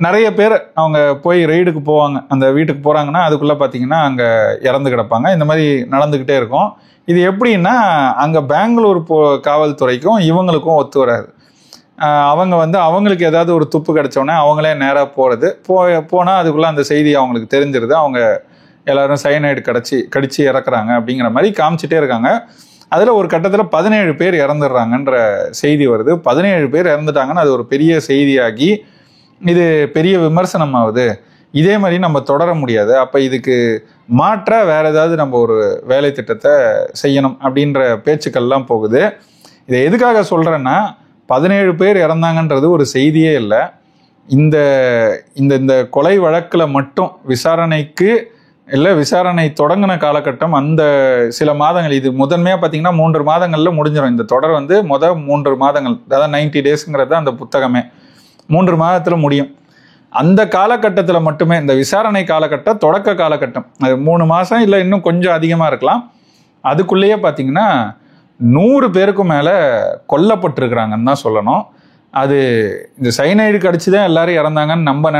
நிறைய பேர் அவங்க போய் ரெய்டுக்கு போவாங்க. அந்த வீட்டுக்கு போகிறாங்கன்னா அதுக்குள்ளே பார்த்தீங்கன்னா அங்கே இறந்து கிடப்பாங்க. இந்த மாதிரி நடந்துக்கிட்டே இருக்கும். இது எப்படின்னா, அங்கே பெங்களூர் காவல்துறைக்கும் இவங்களுக்கும் ஒத்து வராது. அவங்க வந்து அவங்களுக்கு ஏதாவது ஒரு துப்பு கிடைச்சோடனே அவங்களே நேராக போகிறது, போனால் அதுக்குள்ளே அந்த செய்தி அவங்களுக்கு தெரிஞ்சிருது, அவங்க எல்லாரும் சயனைடு கடிச்சு இறக்குறாங்க அப்படிங்கிற மாதிரி காமிச்சிட்டே இருக்காங்க. அதில் ஒரு கட்டத்தில் 17 பேர் இறந்துடுறாங்கன்ற செய்தி வருது. 17 பேர் இறந்துட்டாங்கன்னு அது ஒரு பெரிய செய்தியாகி இது பெரிய விமர்சனம் ஆகுது. இதே மாதிரி நம்ம தொடர முடியாது, அப்போ இதுக்கு மாற்ற வேற ஏதாவது நம்ம ஒரு வேலை திட்டத்தை செய்யணும் அப்படின்ற பேச்சுக்கள்லாம் போகுது. இதை எதுக்காக சொல்கிறேன்னா, 17 பேர் இறந்தாங்கன்றது ஒரு செய்தியே இல்லை. இந்த இந்த கொலை வழக்கில் மட்டும் விசாரணை தொடங்கின காலகட்டம் அந்த சில மாதங்கள், இது முதன்மையாக பார்த்தீங்கன்னா 3 மாதங்களில் முடிஞ்சிடும். இந்த தொடர் வந்து 3 மாதங்கள், அதாவது 90 டேஸுங்கிறது அந்த புத்தகமே 3 மாதத்தில் முடியும். அந்த காலகட்டத்தில் மட்டுமே, இந்த விசாரணை காலகட்டம் தொடக்க காலகட்டம், அது 3 மாதம் இல்லை இன்னும் கொஞ்சம் அதிகமாக இருக்கலாம், அதுக்குள்ளேயே பார்த்தீங்கன்னா 100 பேருக்கும் மேலே கொல்லப்பட்டிருக்கிறாங்கன்னு தான் சொல்லணும். அது இந்த சைனைடு கடிச்சு தான் எல்லாரும் இறந்தாங்கன்னு நம்ம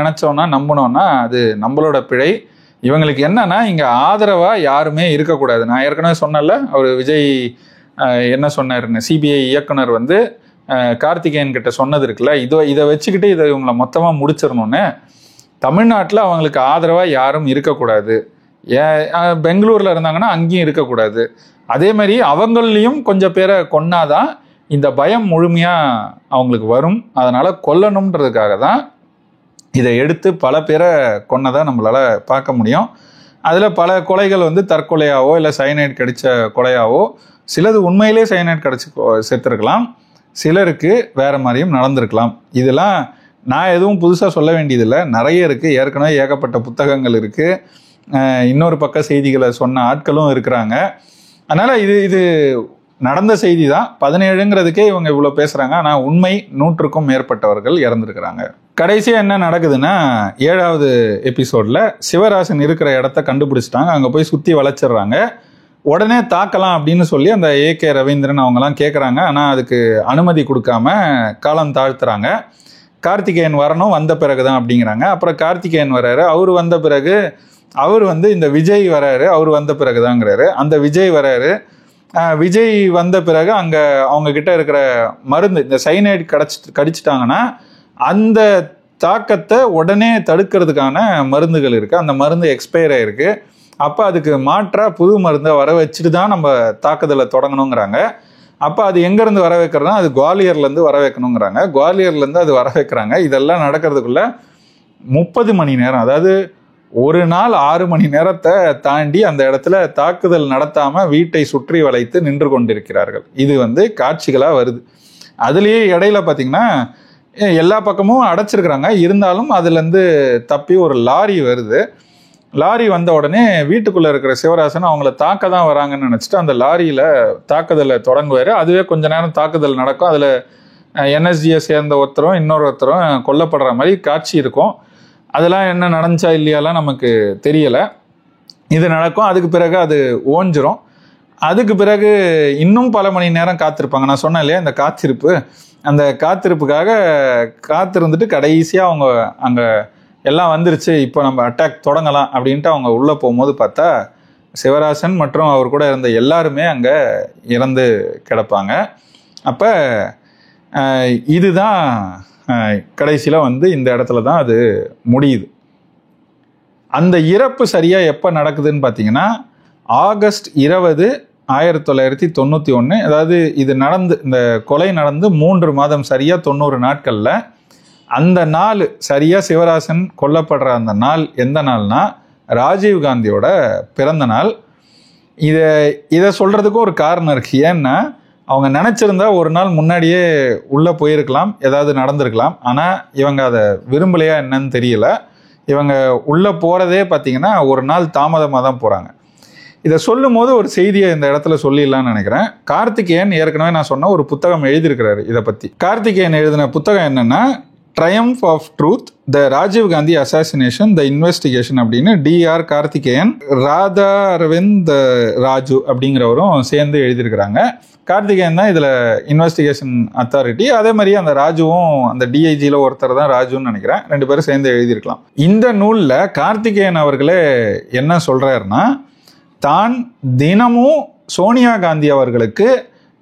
நம்பினோன்னா அது நம்மளோட பிழை. இவங்களுக்கு என்னன்னா, இங்கே ஆதரவாக யாருமே இருக்கக்கூடாது. நான் ஏற்கனவே சொன்னல, அவர் விஜய் என்ன சொன்னாருன்னு, சிபிஐ இயக்குனர் வந்து கார்த்திகேயன் கிட்ட சொன்னது இருக்குல்ல, இதை வச்சுக்கிட்டு இதை இவங்களை மொத்தமாக முடிச்சிடணும்னு. தமிழ்நாட்டில் அவங்களுக்கு ஆதரவாக யாரும் இருக்கக்கூடாது. பெங்களூரில் இருந்தாங்கன்னா அங்கேயும் இருக்கக்கூடாது. அதே மாதிரி அவங்களையும் கொஞ்சம் பேரை கொன்னாதான் இந்த பயம் முழுமையாக அவங்களுக்கு வரும். அதனால் கொல்லணுன்றதுக்காக தான் இதை எடுத்து பல பேரை கொன்னதாக நம்மளால் பார்க்க முடியும். அதில் பல கொலைகள் வந்து தற்கொலையாவோ இல்லை சைனைட் கடித்த கொலையாவோ, சிலது உண்மையிலே சைனைட் கடிச்சு செத்துருக்கலாம், சிலருக்கு வேறு மாதிரியும் நடந்திருக்கலாம். இதெல்லாம் நான் எதுவும் புதுசாக சொல்ல வேண்டியதில்லை, நிறைய இருக்குது, ஏற்கனவே ஏகப்பட்ட புத்தகங்கள் இருக்குது, இன்னொரு பக்க செய்திகளை சொன்ன ஆட்களும் இருக்கிறாங்க. அதனால் இது நடந்த செய்தி தான். 17ங்கிறதுக்கே இவங்க இவ்வளோ பேசுகிறாங்க, ஆனால் உண்மை 100க்கும் மேற்பட்டவர்கள் இறந்துருக்கிறாங்க. கடைசியாக என்ன நடக்குதுன்னா, 7வது எபிசோடில் சிவராசன் இருக்கிற இடத்த கண்டுபிடிச்சிட்டாங்க, அங்கே போய் சுற்றி வளைச்சிடுறாங்க. உடனே தாக்கலாம் அப்படின்னு சொல்லி அந்த ஏகே ரவீந்திரன் அவங்கெல்லாம் கேட்குறாங்க. ஆனால் அதுக்கு அனுமதி கொடுக்காம காலம் தாழ்த்துறாங்க. கார்த்திகேயன் வரணும், வந்த பிறகு தான் அப்படிங்கிறாங்க. அப்புறம் கார்த்திகேயன் வர்றாரு, அவர் வந்த பிறகு அவர் வந்து இந்த விஜய் வராரு, அவர் வந்த பிறகு தாங்கிறாரு. அந்த விஜய் வராரு, விஜய் வந்த பிறகு அங்கே அவங்க கிட்ட இருக்கிற மருந்து, இந்த சைனைடு கடிச்சிட்டாங்கன்னா அந்த தாக்கத்தை உடனே தடுக்கிறதுக்கான மருந்துகள் இருக்குது, அந்த மருந்து எக்ஸ்பயர் ஆகிருக்கு. அப்போ அதுக்கு மாற்றாக புது மருந்தை வர வச்சுட்டு தான் நம்ம தாக்குதலை தொடங்கணுங்கிறாங்க. அப்போ அது எங்கேருந்து வர வைக்கிறதுனா, அது குவாலியர்லேருந்து வர வைக்கணுங்கிறாங்க. குவாலியர்லேருந்து அது வர வைக்கிறாங்க. இதெல்லாம் நடக்கிறதுக்குள்ள 30 மணி நேரம், அதாவது ஒரு நாள் 6 மணி நேரத்தை தாண்டி அந்த இடத்துல தாக்குதல் நடத்தாமல் வீட்டை சுற்றி வளைத்து நின்று கொண்டிருக்கிறார்கள். இது வந்து காட்சிகளாக வருது. அதுலேயே இடையில பார்த்தீங்கன்னா எல்லா பக்கமும் அடைச்சிருக்கிறாங்க, இருந்தாலும் அதுலேருந்து தப்பி ஒரு லாரி வருது. லாரி வந்த உடனே வீட்டுக்குள்ளே இருக்கிற சிவராசன் அவங்கள தாக்க தான் வராங்கன்னு நினச்சிட்டு அந்த லாரியில் தாக்குதலை தொடங்குவார். அதுவே கொஞ்ச நேரம் தாக்குதல் நடக்கும். அதில் என்எஸ்ஜியை சேர்ந்த ஒருத்தரும் இன்னொருத்தரும் கொல்லப்படுற மாதிரி காட்சி இருக்கும். அதெல்லாம் என்ன நடந்துச்சா இல்லையாலாம் நமக்கு தெரியலை. இது நடக்கும், அதுக்கு பிறகு அது ஓஞ்சிரும். அதுக்கு பிறகு இன்னும் பல மணி நேரம் காத்திருப்பாங்க. நான் சொன்னேன் இல்லையா, இந்த காத்திருப்பு, அந்த காத்திருப்புக்காக காத்திருந்துட்டு கடைசியாக அவங்க அங்கே எல்லாம் வந்துருச்சு, இப்போ நம்ம அட்டாக் தொடங்கலாம் அப்படின்ட்டு அவங்க உள்ளே போகும்போது பார்த்தா சிவராசன் மற்றும் அவர் கூட இருந்த எல்லாருமே அங்கே இறந்து கிடப்பாங்க. அப்போ இதுதான் கடைசியில் வந்து இந்த இடத்துல தான் அது முடியுது. அந்த இறப்பு சரியாக எப்போ நடக்குதுன்னு பார்த்தீங்கன்னா, ஆகஸ்ட் 20, 1991. அதாவது இது இந்த கொலை நடந்து 3 மாதம், சரியாக 90 நாட்களில் அந்த நாள் சரியாக சிவராசன் கொல்லப்படுற அந்த நாள் எந்த நாள்னா ராஜீவ்காந்தியோட பிறந்த நாள். இதை சொல்கிறதுக்கும் ஒரு காரணம் இருக்குது. ஏன்னா அவங்க நினச்சிருந்தா ஒரு நாள் முன்னாடியே உள்ளே போயிருக்கலாம், ஏதாவது நடந்திருக்கலாம். ஆனால் இவங்க அதை விரும்பலையா என்னன்னு தெரியல. இவங்க உள்ளே போகிறதே பார்த்திங்கன்னா ஒரு நாள் தாமதமாக தான் போகிறாங்க. இதை சொல்லும் போது ஒரு செய்தியை இந்த இடத்துல சொல்லிடலான்னு நினைக்கிறேன். கார்த்திகேயன் ஏற்கனவே நான் சொன்ன ஒரு புத்தகம் எழுதியிருக்கிறாரு இதை பற்றி. கார்த்திகேயன் எழுதின புத்தகம் என்னென்னா, triumph of truth, the Rajiv Gandhi assassination, the investigation அப்படின்னு டிஆர் கார்த்திகேயன், ராதா அரவிந்த் ராஜு அப்படிங்கிறவரும் சேர்ந்து எழுதியிருக்கிறாங்க. கார்த்திகேயன் தான் இதில் இன்வெஸ்டிகேஷன் அத்தாரிட்டி. அதே மாதிரி அந்த ராஜுவும் அந்த டிஐஜியில் ஒருத்தர் தான் ராஜுன்னு நினைக்கிறேன். 2 பேரும் சேர்ந்து எழுதியிருக்கலாம். இந்த நூலில் கார்த்திகேயன் அவர்களே என்ன சொல்கிறாருன்னா, தான் தினமும் சோனியா காந்தி அவர்களுக்கு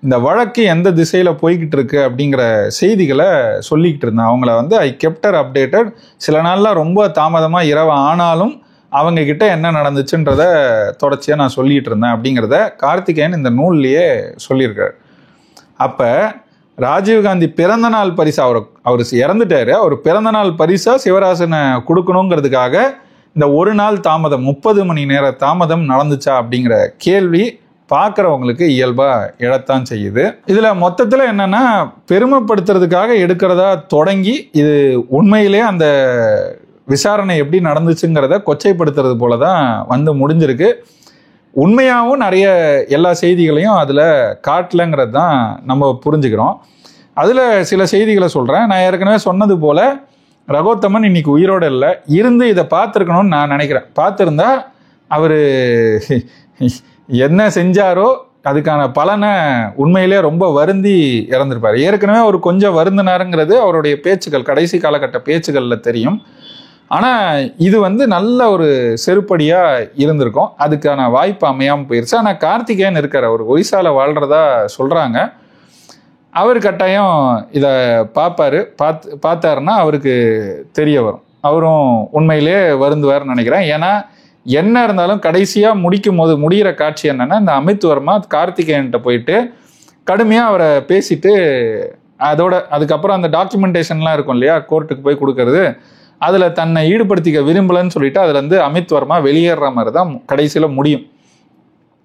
இந்த வழக்கு எந்த திசையில் போய்கிட்டு இருக்கு அப்படிங்கிற செய்திகளை சொல்லிக்கிட்டு இருந்தேன். அவங்கள வந்து ஐ கெப்டர் அப்டேட்டட். சில நாள்லாம் ரொம்ப தாமதமாக இரவு ஆனாலும் அவங்க கிட்ட என்ன நடந்துச்சுன்றத தொடர்ச்சியாக நான் சொல்லிகிட்டு இருந்தேன் அப்படிங்கிறத கார்த்திகேயன் இந்த நூல்லையே சொல்லியிருக்காரு. அப்போ ராஜீவ்காந்தி பிறந்தநாள் பரிசா அவர் இறந்துட்டாரு, அவர் பிறந்தநாள் பரிசா சிவராசனை கொடுக்கணுங்கிறதுக்காக இந்த ஒரு நாள் தாமதம் 30 மணி நேர தாமதம் நடந்துச்சா அப்படிங்கிற கேள்வி பார்க்குறவங்களுக்கு இயல்பாக எழத்தான் செய்யுது. இதில் மொத்தத்தில் என்னென்னா பெருமைப்படுத்துறதுக்காக எடுக்கிறதா தொடங்கி இது உண்மையிலே அந்த விசாரணை எப்படி நடந்துச்சுங்கிறத கொச்சைப்படுத்துறது போல தான் வந்து முடிஞ்சிருக்கு. உண்மையாகவும் நிறைய எல்லா செய்திகளையும் அதில் காட்டலைங்கிறது தான் நம்ம புரிஞ்சுக்கிறோம். அதில் சில செய்திகளை சொல்கிறேன். நான் ஏற்கனவே சொன்னது போல் ரகோத்தமன் இன்னைக்கு உயிரோடு இல்லை, இருந்து இதை பார்த்துருக்கணும்னு நான் நினைக்கிறேன். பார்த்துருந்தா அவர் என்ன செஞ்சாரோ அதுக்கான பலனை உண்மையிலே ரொம்ப வருந்தி இறந்துருப்பார். ஏற்கனவே அவர் கொஞ்சம் வருந்தினாருங்கிறது அவருடைய பேச்சுக்கள், கடைசி காலகட்ட பேச்சுக்களில் தெரியும். ஆனால் இது வந்து நல்ல ஒரு செருப்படியாக இருந்திருக்கும். அதுக்கான வாய்ப்பு அமையாமல் போயிடுச்சு. ஆனால் கார்த்திகேயன் இருக்கார், அவர் ஒரிசாவில் வாழ்கிறதா சொல்கிறாங்க. அவர் கட்டாயம் இதை பார்த்தாருன்னா அவருக்கு தெரிய வரும். அவரும் உண்மையிலே வருந்துவார்னு நினைக்கிறேன். ஏன்னா என்ன இருந்தாலும் கடைசியாக முடிகிற காட்சி என்னென்னா, இந்த அமித் வர்மா கார்த்திகேயன்கிட்ட போயிட்டு கடுமையாக அவரை பேசிட்டு அதுக்கப்புறம் அந்த டாக்குமெண்டேஷன்லாம் இருக்கும் இல்லையா, கோர்ட்டுக்கு போய் கொடுக்கறது, அதில் தன்னை ஈடுபடுத்திக்க விரும்பலன்னு சொல்லிட்டு அதுலேருந்து அமித் வர்மா வெளியேற மாதிரி தான் கடைசியில் முடியும்.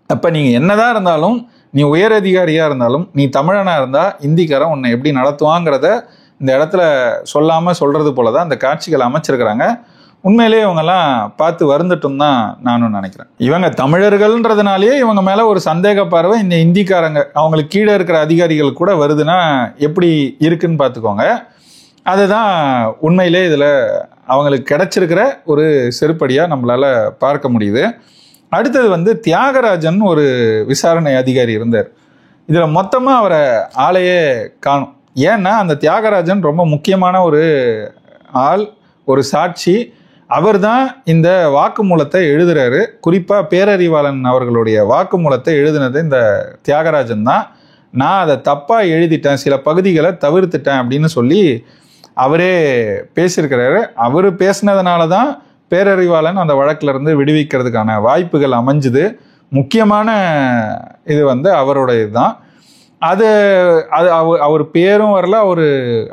அப்போ நீங்கள் என்னதான் இருந்தாலும், நீ உயர் அதிகாரியாக இருந்தாலும், நீ தமிழனாக இருந்தால் இந்திக்காரன் உன்னை எப்படி நடத்துவாங்கிறத இந்த இடத்துல சொல்லாமல் சொல்கிறது போல தான் இந்த காட்சிகள் அமைச்சிருக்கிறாங்க. உண்மையிலேயே இவங்கெல்லாம் பார்த்து வருந்துட்டும் தான் நானும் நினைக்கிறேன். இவங்க தமிழர்கள்ன்றதுனாலேயே இவங்க மேலே ஒரு சந்தேக பார்வை இந்த இந்திக்காரங்க அவங்களுக்கு கீழே இருக்கிற அதிகாரிகள் கூட வருதுன்னா எப்படி இருக்குன்னு பார்த்துக்கோங்க. அதுதான் உண்மையிலே இதில் அவங்களுக்கு கிடைச்சிருக்கிற ஒரு செருப்படியாக நம்மளால் பார்க்க முடியுது. அடுத்தது வந்து தியாகராஜன் ஒரு விசாரணை அதிகாரி இருந்தார். இதில் மொத்தமாக அவரை ஆளையே காணும். ஏன்னா அந்த தியாகராஜன் ரொம்ப முக்கியமான ஒரு ஆள், ஒரு சாட்சி. அவர் தான் இந்த வாக்குமூலத்தை எழுதுறாரு. குறிப்பாக பேரறிவாளன் அவர்களுடைய வாக்குமூலத்தை எழுதினது இந்த தியாகராஜன் தான். நான் அதை தப்பாக எழுதிட்டேன், சில பகுதிகளை தவிர்த்துட்டேன் அப்படின்னு சொல்லி அவரே பேசியிருக்கிறாரு. அவர் பேசினதுனால தான் பேரறிவாளன் அந்த வழக்கிலிருந்து விடுவிக்கிறதுக்கான வாய்ப்புகள் அமைஞ்சுது. முக்கியமான இது வந்து அவருடைய இதுதான். அது அவர் பேரும் வரல,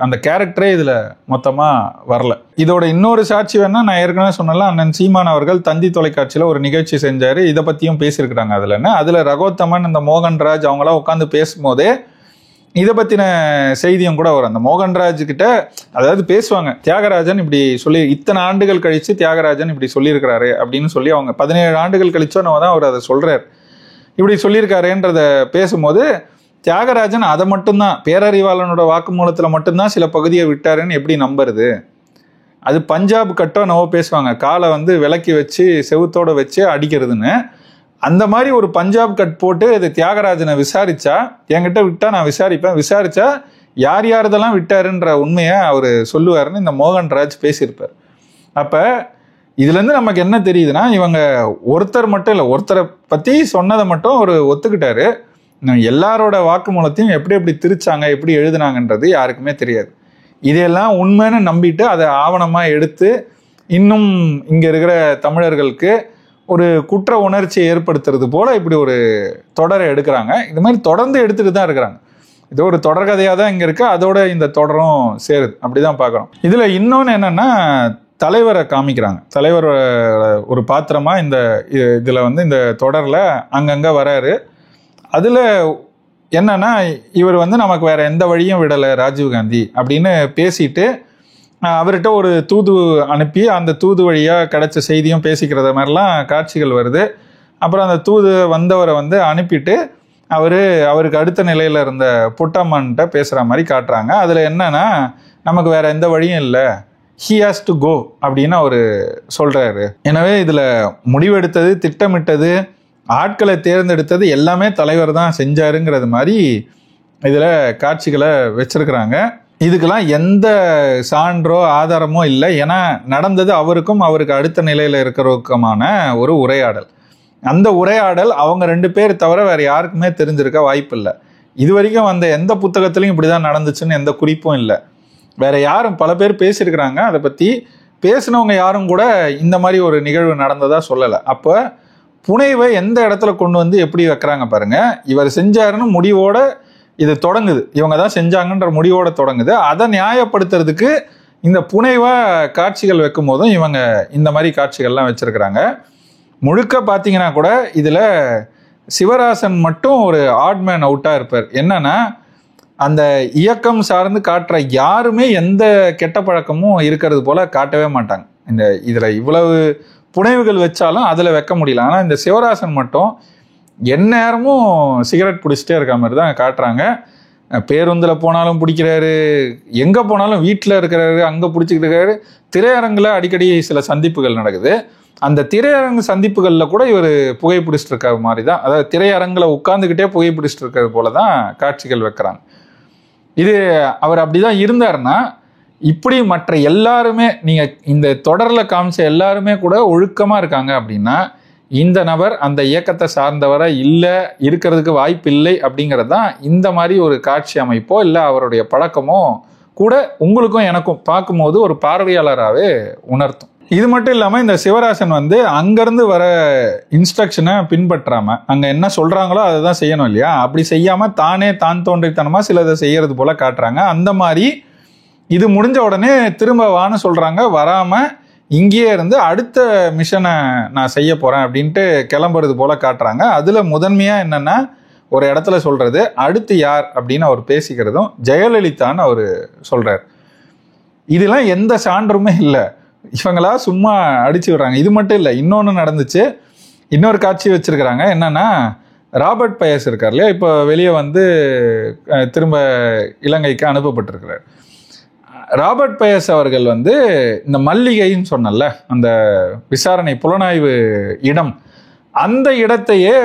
அந்த கேரக்டரே இதில் மொத்தமாக வரல. இதோட இன்னொரு சாட்சி வேணா, நான் ஏற்கனவே சொன்னல, அண்ணன் சீமான் அவர்கள் தந்தி தொலைக்காட்சியில் ஒரு நிகழ்ச்சி செஞ்சார். இதை பற்றியும் பேசியிருக்கிறாங்க. அதில் ரகோத்தமன், இந்த மோகன்ராஜ் அவங்களாம் உட்காந்து பேசும்போதே இதை பற்றின செய்தியும் கூட வரும். அந்த மோகன்ராஜ் கிட்ட அதாவது பேசுவாங்க, தியாகராஜன் இப்படி சொல்லி, இத்தனை ஆண்டுகள் கழித்து தியாகராஜன் இப்படி சொல்லியிருக்கிறாரு அப்படின்னு சொல்லி, அவங்க 17 ஆண்டுகள் கழிச்சோன்னு தான் அவர் அதை சொல்கிறார். இப்படி சொல்லியிருக்காருன்றத பேசும்போது தியாகராஜன் அதை மட்டும்தான், பேரறிவாளனோட வாக்குமூலத்தில் மட்டும்தான் சில பகுதியை விட்டாருன்னு எப்படி நம்புறது? அது பஞ்சாப் கட்டோ நவோ பேசுவாங்க, காலை வந்து விலக்கி வச்சு செவுத்தோடு வச்சு அடிக்கிறதுன்னு. அந்த மாதிரி ஒரு பஞ்சாப் கட் போட்டு இது தியாகராஜனை விசாரிச்சா, என்கிட்ட விட்டா நான் விசாரிச்சா யார் யாரதெல்லாம் விட்டாருன்ற உண்மையை அவர் சொல்லுவாருன்னு இந்த மோகன்ராஜ் பேசியிருப்பார். அப்போ இதுலேருந்து நமக்கு என்ன தெரியுதுன்னா, இவங்க ஒருத்தர் மட்டும் இல்லை, ஒருத்தரை பற்றி சொன்னதை மட்டும் அவர் ஒத்துக்கிட்டாரு. எல்லாரோட வாக்குமூலத்தையும் எப்படி எப்படி திரிச்சாங்க, எப்படி எழுதுனாங்கன்றது யாருக்குமே தெரியாது. இதையெல்லாம் உண்மைன்னு நம்பிட்டு அதை ஆவணமாக எடுத்து இன்னும் இங்கே இருக்கிற தமிழர்களுக்கு ஒரு குற்ற உணர்ச்சியை ஏற்படுத்துறது போல இப்படி ஒரு தொடரை எடுக்கிறாங்க. இது மாதிரி தொடர்ந்து எடுத்துட்டு தான் இருக்கிறாங்க. இது ஒரு தொடர்கதையாக தான் இங்கே இருக்குது, அதோட இந்த தொடரும் சேருது, அப்படிதான் பார்க்குறோம். இதில் இன்னொன்று என்னென்னா, தலைவரை காமிக்கிறாங்க. தலைவர் ஒரு பாத்திரமாக இந்த இதில் வந்து இந்த தொடரில் அங்கங்கே வராரு. அதில் என்னன்னா, இவர் வந்து நமக்கு வேற எந்த வழியும் விடலை ராஜீவ்காந்தி அப்படின்னு பேசிட்டு அவர்கிட்ட ஒரு தூது அனுப்பி அந்த தூது வழியாக கிடைச்ச செய்தியும் பேசிக்கிறத மாதிரிலாம் காட்சிகள் வருது. அப்புறம் அந்த தூது வந்தவரை வந்து அனுப்பிட்டு அவருக்கு அடுத்த நிலையில் இருந்த புட்டம்மான்கிட்ட பேசுகிற மாதிரி காட்டுறாங்க. அதில் என்னன்னா, நமக்கு வேற எந்த வழியும் இல்லை, he has to go அப்படின்னு அவர் சொல்கிறாரு. எனவே இதில் முடிவெடுத்தது, திட்டமிட்டது, ஆட்களை தேர்ந்தெடுத்தது எல்லாமே தலைவர் தான் செஞ்சாருங்கிறது மாதிரி இதில் காட்சிகளை வச்சிருக்கிறாங்க. இதுக்கெல்லாம் எந்த சான்றோ ஆதாரமோ இல்லை. ஏன்னா நடந்தது அவருக்கு அடுத்த நிலையில் இருக்கிறவருக்குமான ஒரு உரையாடல். அந்த உரையாடல் அவங்க 2 பேர் தவிர வேறு யாருக்குமே தெரிஞ்சிருக்க வாய்ப்பு இல்லை. இது வரைக்கும் வந்த எந்த புத்தகத்திலையும் இப்படிதான் நடந்துச்சுன்னு எந்த குறிப்பும் இல்லை. வேற யாரும் பல பேர் பேசியிருக்கிறாங்க, அதை பத்தி பேசினவங்க யாரும் கூட இந்த மாதிரி ஒரு நிகழ்வு நடந்ததா சொல்லலை. அப்போ புனைவை எந்த இடத்துல கொண்டு வந்து எப்படி வைக்கிறாங்க பாருங்க. இவர் செஞ்சாருன்னு முடிவோட இது தொடங்குது, இவங்க தான் செஞ்சாங்கன்ற முடிவோட தொடங்குது. அதை நியாயப்படுத்துறதுக்கு இந்த புனைவா காட்சிகள் வைக்கும் போதும் இவங்க இந்த மாதிரி காட்சிகள்லாம் வச்சிருக்கிறாங்க. முழுக்க பார்த்தீங்கன்னா கூட இதுல சிவராசன் மட்டும் ஒரு ஆட்மேன் அவுட்டா இருப்பார். என்னன்னா, அந்த இயக்கம் சார்ந்து காட்டுற யாருமே எந்த கெட்ட பழக்கமும் இருக்கிறது போல காட்டவே மாட்டாங்க. இந்த இதுல இவ்வளவு புனைவுகள் வச்சாலும் அதுல வைக்க முடியல. ஆனா இந்த சிவராசன் மட்டும் எந்நேரமும் சிகரெட் பிடிச்சிட்டே இருக்க மாதிரி தான் காட்டுறாங்க. பேருந்தில் போனாலும் பிடிக்கிறாரு, எங்க போனாலும் வீட்டில் இருக்கிறாரு, அங்க பிடிச்சிக்கிட்டு இருக்காரு. திரையரங்குல அடிக்கடி சில சந்திப்புகள் நடக்குது. அந்த திரையரங்கு சந்திப்புகளில் கூட இவர் புகைப்பிடிச்சிட்டு இருக்க மாதிரி தான், அதாவது திரையரங்குல உட்கார்ந்துக்கிட்டே புகைப்பிடிச்சிட்டு இருக்கிறது போலதான் காட்சிகள் வைக்கிறாங்க. இது அவர் அப்படிதான் இருந்தாருன்னா, இப்படி மற்ற எல்லாருமே நீங்க இந்த தொடர்ல காமிச்ச எல்லாருமே கூட ஒழுக்கமா இருக்காங்க அப்படின்னா, இந்த நபர் அந்த இயக்கத்தை சார்ந்தவரை இல்லை, இருக்கிறதுக்கு வாய்ப்பு இல்லை அப்படிங்கிறது தான் இந்த மாதிரி ஒரு காட்சி அமைப்போ இல்லை அவருடைய பழக்கமோ கூட உங்களுக்கும் எனக்கும் பார்க்கும்போது ஒரு பார்வையாளராகவே உணர்த்தும். இது மட்டும் இல்லாமல் இந்த சிவராசன் வந்து அங்கேருந்து வர இன்ஸ்ட்ரக்ஷனை பின்பற்றாம அங்கே என்ன சொல்கிறாங்களோ அதை தான் செய்யணும் இல்லையா, அப்படி செய்யாமல் தானே தான் தோன்றித்தனமாக சிலதை செய்யறது போல காட்டுறாங்க. அந்த மாதிரி இது முடிஞ்ச உடனே திரும்ப வான்னு சொல்கிறாங்க, வராமல் இங்கேயே இருந்து அடுத்த மிஷனை நான் செய்ய போகிறேன் அப்படின்ட்டு கிளம்புறது போல காட்டுறாங்க. அதில் முதன்மையாக என்னென்னா, ஒரு இடத்துல சொல்கிறது அடுத்து யார் அப்படின்னு அவர் பேசிக்கிறதும் ஜெயலலிதான்னு அவர் சொல்கிறார். இதெல்லாம் எந்த சான்றுமே இல்லை, இவங்களா சும்மா அடிச்சு விடுறாங்க. இது மட்டும் இல்லை, இன்னொன்று நடந்துச்சு, இன்னொரு காட்சி வச்சிருக்கிறாங்க. என்னன்னா, ராபர்ட் பயஸ் இருக்கார் இல்லையா, இப்போ வெளியே வந்து திரும்ப இலங்கைக்கு அனுப்பப்பட்டிருக்கிறார். ராபர்ட் பயஸ் அவர்கள் வந்து இந்த மல்லிகைன்னு சொன்னல அந்த விசாரணை புலனாய்வு இடம், அந்த இடத்தையே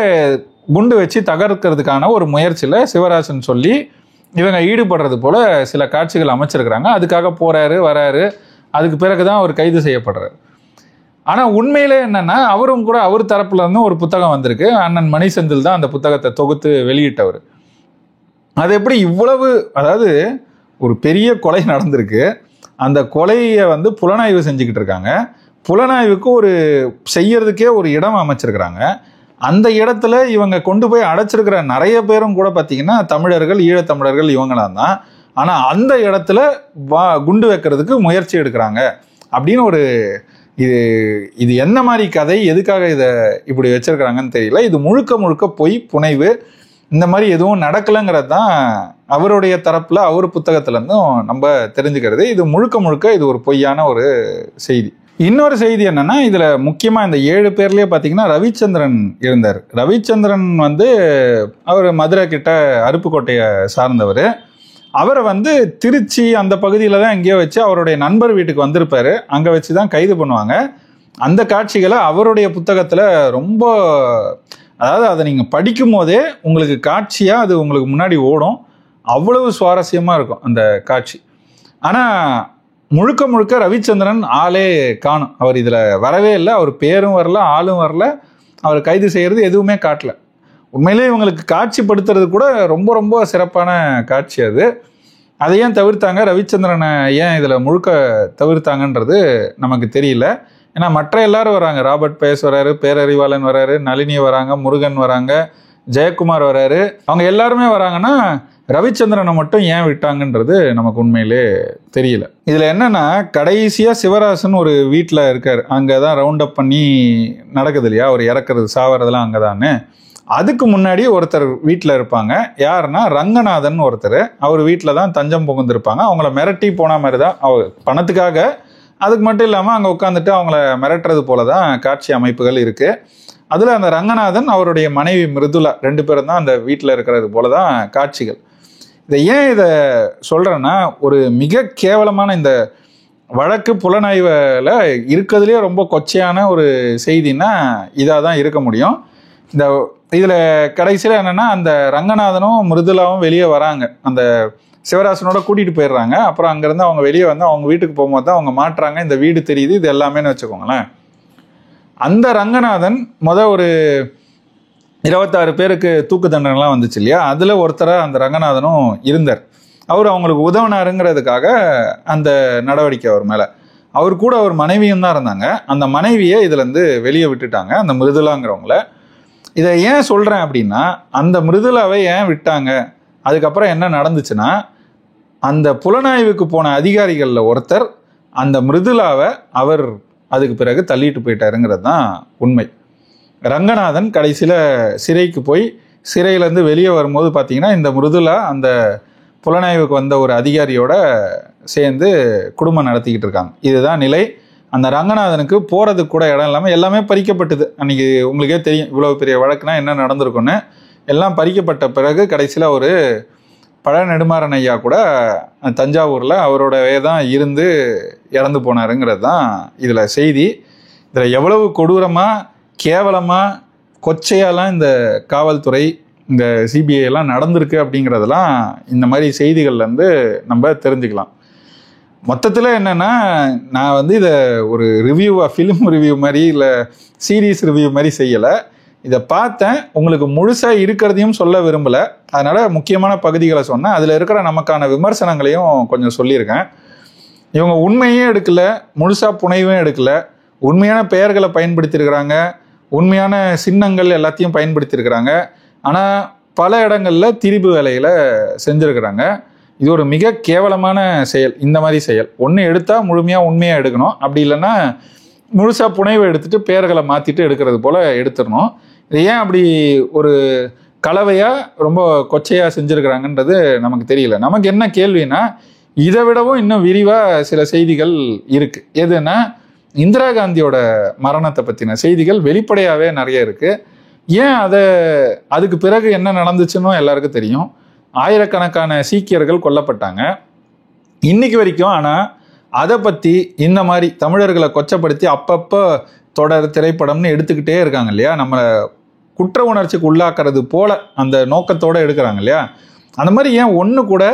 குண்டு வச்சு தகர்க்கிறதுக்கான ஒரு முயற்சியில் சிவராசன் சொல்லி இவங்க ஈடுபடுறது போல சில காட்சிகள் அமைச்சிருக்கிறாங்க. அதுக்காக போறாரு வராரு, அதுக்கு பிறகுதான் அவர் கைது செய்யப்படுறாரு. ஆனா உண்மையிலே என்னன்னா, அவரும் கூட அவர் தரப்புல இருந்து ஒரு புத்தகம் வந்திருக்கு, அண்ணன் மணிசெந்தில் தான் அந்த புத்தகத்தை தொகுத்து வெளியிட்டவர். அது எப்படி இவ்வளவு, அதாவது ஒரு பெரிய கொலை நடந்திருக்கு, அந்த கொலையை வந்து புலனாய்வு செஞ்சுக்கிட்டு இருக்காங்க, புலனாய்வுக்கு ஒரு செய்யறதுக்கே ஒரு இடம் அமைச்சிருக்கிறாங்க. அந்த இடத்துல இவங்க கொண்டு போய் அடைச்சிருக்கிற நிறைய பேரும் கூட பார்த்தீங்கன்னா தமிழர்கள், ஈழத்தமிழர்கள் இவங்களாம் தான். ஆனால் அந்த இடத்துல குண்டு வைக்கிறதுக்கு முயற்சி எடுக்கிறாங்க அப்படின்னு ஒரு இது என்ன மாதிரி கதை, எதுக்காக இதை இப்படி வச்சிருக்கிறாங்கன்னு தெரியல. இது முழுக்க முழுக்க பொய், புனைவு, இந்த மாதிரி எதுவும் நடக்கலைங்கிறது தான் அவருடைய தரப்புல அவர் புத்தகத்திலேருந்தும் நம்ம தெரிஞ்சுக்கிறது. இது முழுக்க முழுக்க இது ஒரு பொய்யான ஒரு செய்தி. இன்னொரு செய்தி என்னன்னா, இதுல முக்கியமா இந்த 7 பேர்லயே பாத்தீங்கன்னா ரவிச்சந்திரன் இருந்தார். ரவிச்சந்திரன் வந்து அவர் மதுரை கிட்ட அருப்புக்கோட்டையை சார்ந்தவர். அவரை வந்து திருச்சி அந்த பகுதியில தான் எங்கேயோ வச்சு அவருடைய நண்பர் வீட்டுக்கு வந்திருப்பாரு, அங்க வச்சுதான் கைது பண்ணுவாங்க. அந்த காட்சிகளை அவருடைய புத்தகத்துல ரொம்ப, அதாவது அதை நீங்க படிக்கும் போதே உங்களுக்கு காட்சியா அது உங்களுக்கு முன்னாடி ஓடும், அவ்வளவு சுவாரஸ்யமா இருக்கும் அந்த காட்சி. ஆனா முழுக்க முழுக்க ரவிச்சந்திரன் ஆளே காணும், அவர் இதுல வரவே இல்லை, அவர் பேரும் வரல, ஆளும் வரல, அவர் கைது செய்யறது எதுவுமே காட்டல. உண்மையிலேயே இவங்களுக்கு காட்சிப்படுத்துறது கூட ரொம்ப ரொம்ப சிறப்பான காட்சி அது. அதை ஏன் தவிர்த்தாங்க, ரவிச்சந்திரனை ஏன் இதுல முழுக்க தவிர்த்தாங்கன்றது நமக்கு தெரியல. ஏன்னா மற்ற எல்லாரும் வராங்க, ராபர்ட் பயஸ் வராரு, பேரறிவாளன் வராரு, நளினி வராங்க, முருகன் வராங்க, ஜெயக்குமார் வராரு, அவங்க எல்லாருமே வராங்கன்னா ரவிச்சந்திரனை மட்டும் ஏன் விட்டாங்கன்றது நமக்கு உண்மையிலே தெரியல. இதுல என்னன்னா, கடைசியா சிவராசன் ஒரு வீட்டில் இருக்காரு, அங்கதான் ரவுண்ட் அப் பண்ணி நடக்குது இல்லையா, அவர் இறக்குறது சாவறதெல்லாம் அங்கதானே. அதுக்கு முன்னாடி ஒருத்தர் வீட்டில் இருப்பாங்க, யாருன்னா ரங்கநாதன் ஒருத்தர். அவர் வீட்டில் தான் தஞ்சம் புகுந்திருப்பாங்க. அவங்கள மிரட்டி போன மாதிரி தான், அவர் பணத்துக்காக, அதுக்கு மட்டும் இல்லாமல் அங்கே உட்காந்துட்டு அவங்கள மிரட்டுறது போல தான் காட்சி அமைப்புகள் இருக்கு. அதில் அந்த ரங்கநாதன் அவருடைய மனைவி மிருதுலா 2 பேரும் தான் அந்த வீட்டில் இருக்கிறது போல தான் காட்சிகள். இதை ஏன் இதை சொல்கிறேன்னா, ஒரு மிக கேவலமான இந்த வழக்கு புலனாய்வில் இருக்கிறதுலேயே ரொம்ப கொச்சையான ஒரு செய்தின்னா இதாக தான் இருக்க முடியும். இதில் கடைசியில் என்னென்னா, அந்த ரங்கநாதனும் மிருதுலாவும் வெளியே வராங்க, அந்த சிவராசனோட கூட்டிகிட்டு போயிடுறாங்க. அப்புறம் அங்கேருந்து அவங்க வெளியே வந்து அவங்க வீட்டுக்கு போகும்போது தான் அவங்க மாட்டுறாங்க, இந்த வீடு தெரியுது, இது எல்லாமேன்னு வச்சுக்கோங்களேன். அந்த ரங்கநாதன் ஒரு 26 பேருக்கு தூக்கு தண்டனைலாம் வந்துச்சு இல்லையா, அதில் ஒருத்தராக அந்த ரங்கநாதனும் இருந்தார். அவர் அவங்களுக்கு உதவினாருங்கிறதுக்காக அந்த நடவடிக்கை அவர் மேலே. அவர் கூட அவர் மனைவியும் தான் இருந்தாங்க. அந்த மனைவியை இதுலேருந்து வெளியே விட்டுட்டாங்க, அந்த மிருதுலாங்கிறவங்கள. இதை ஏன் சொல்கிறேன் அப்படின்னா, அந்த மிருதுலாவை ஏன் விட்டாங்க, அதுக்கப்புறம் என்ன நடந்துச்சுன்னா, அந்த புலனாய்வுக்கு போன அதிகாரிகளில் ஒருத்தர் அந்த மிருதுலாவை அவர் அதுக்கு பிறகு தள்ளிட்டு போயிட்டாருங்கிறது தான் உண்மை. ரங்கநாதன் கடைசியில் சிறைக்கு போய் சிறையிலேருந்து வெளியே வரும்போது பார்த்தீங்கன்னா, இந்த மிருதுலா அந்த புலனாய்வுக்கு வந்த ஒரு அதிகாரியோட சேர்ந்து குடும்பம் நடத்திக்கிட்டு இருக்காங்க. இதுதான் நிலை. அந்த ரங்கநாதனுக்கு போகிறதுக்கு கூட இடம் இல்லாமல் எல்லாமே பறிக்கப்பட்டது. அன்றைக்கி உங்களுக்கே தெரியும், இவ்வளோ பெரிய வழக்குனா என்ன நடந்திருக்குன்னு. எல்லாம் பறிக்கப்பட்ட பிறகு கடைசியில் ஒரு பழ நெடுமாறன் ஐயா கூட தஞ்சாவூரில் அவரோடவே தான் இருந்து இறந்து போனாருங்கிறது தான் இதில் செய்தி. இதில் எவ்வளவு கொடூரமாக கேவலமாக கொச்சையாலாம் இந்த காவல்துறை, இந்த சிபிஐ எல்லாம் நடந்திருக்கு அப்படிங்கிறதெல்லாம் இந்த மாதிரி செய்திகள்லேருந்து நம்ம தெரிஞ்சுக்கலாம். மொத்தத்தில் என்னென்னா, நான் வந்து இதை ஒரு ரிவ்யூவாக, ஃபிலிம் ரிவ்யூ மாதிரி இல்லை சீரீஸ் ரிவ்யூ மாதிரி செய்யலை. இதை பார்த்தேன், உங்களுக்கு முழுசாக இருக்கிறதையும் சொல்ல விரும்பலை. அதனால் முக்கியமான பகுதிகளை சொன்னேன். அதில் இருக்கிற நமக்கான விமர்சனங்களையும் கொஞ்சம் சொல்லியிருக்கேன். இவங்க உண்மையும் எடுக்கலை, முழுசாக புனைவும் எடுக்கலை. உண்மையான பெயர்களை பயன்படுத்தியிருக்கிறாங்க, உண்மையான சின்னங்கள் எல்லாத்தையும் பயன்படுத்தியிருக்கிறாங்க. ஆனால் பல இடங்களில் திரிபு வேலைகளை செஞ்சுருக்கிறாங்க. இது ஒரு மிக கேவலமான செயல். இந்த மாதிரி செயல் ஒன்று எடுத்தால் முழுமையாக உண்மையாக எடுக்கணும், அப்படி இல்லைன்னா முழுசாக புனைவை எடுத்துகிட்டு பெயர்களை மாற்றிட்டு எடுக்கிறது போல் எடுத்துடணும். இது ஏன் அப்படி ஒரு கலவையாக ரொம்ப கொச்சையாக செஞ்சுருக்கிறாங்கன்றது நமக்கு தெரியல. நமக்கு என்ன கேள்வினா, இதை விடவும் இன்னும் விரிவாக சில செய்திகள் இருக்குது. எதுனா, இந்திரா காந்தியோட மரணத்தை பற்றின செய்திகள் வெளிப்படையாகவே நிறைய இருக்குது. ஏன் அதுக்கு பிறகு என்ன நடந்துச்சுன்னு எல்லாருக்கும் தெரியும். ஆயிரக்கணக்கான சீக்கியர்கள் கொல்லப்பட்டாங்க இன்னைக்கு வரைக்கும். ஆனால் அதை பற்றி இந்த மாதிரி தமிழர்களை கொச்சப்படுத்தி அப்பப்போ தொடர் திரைப்படம்னு எடுத்துக்கிட்டே இருக்காங்க இல்லையா, நம்மளை குற்ற உணர்ச்சிக்கு உள்ளாக்குறது போல அந்த நோக்கத்தோடு எடுக்கிறாங்க இல்லையா. அந்த மாதிரி ஏன் ஒன்று கூட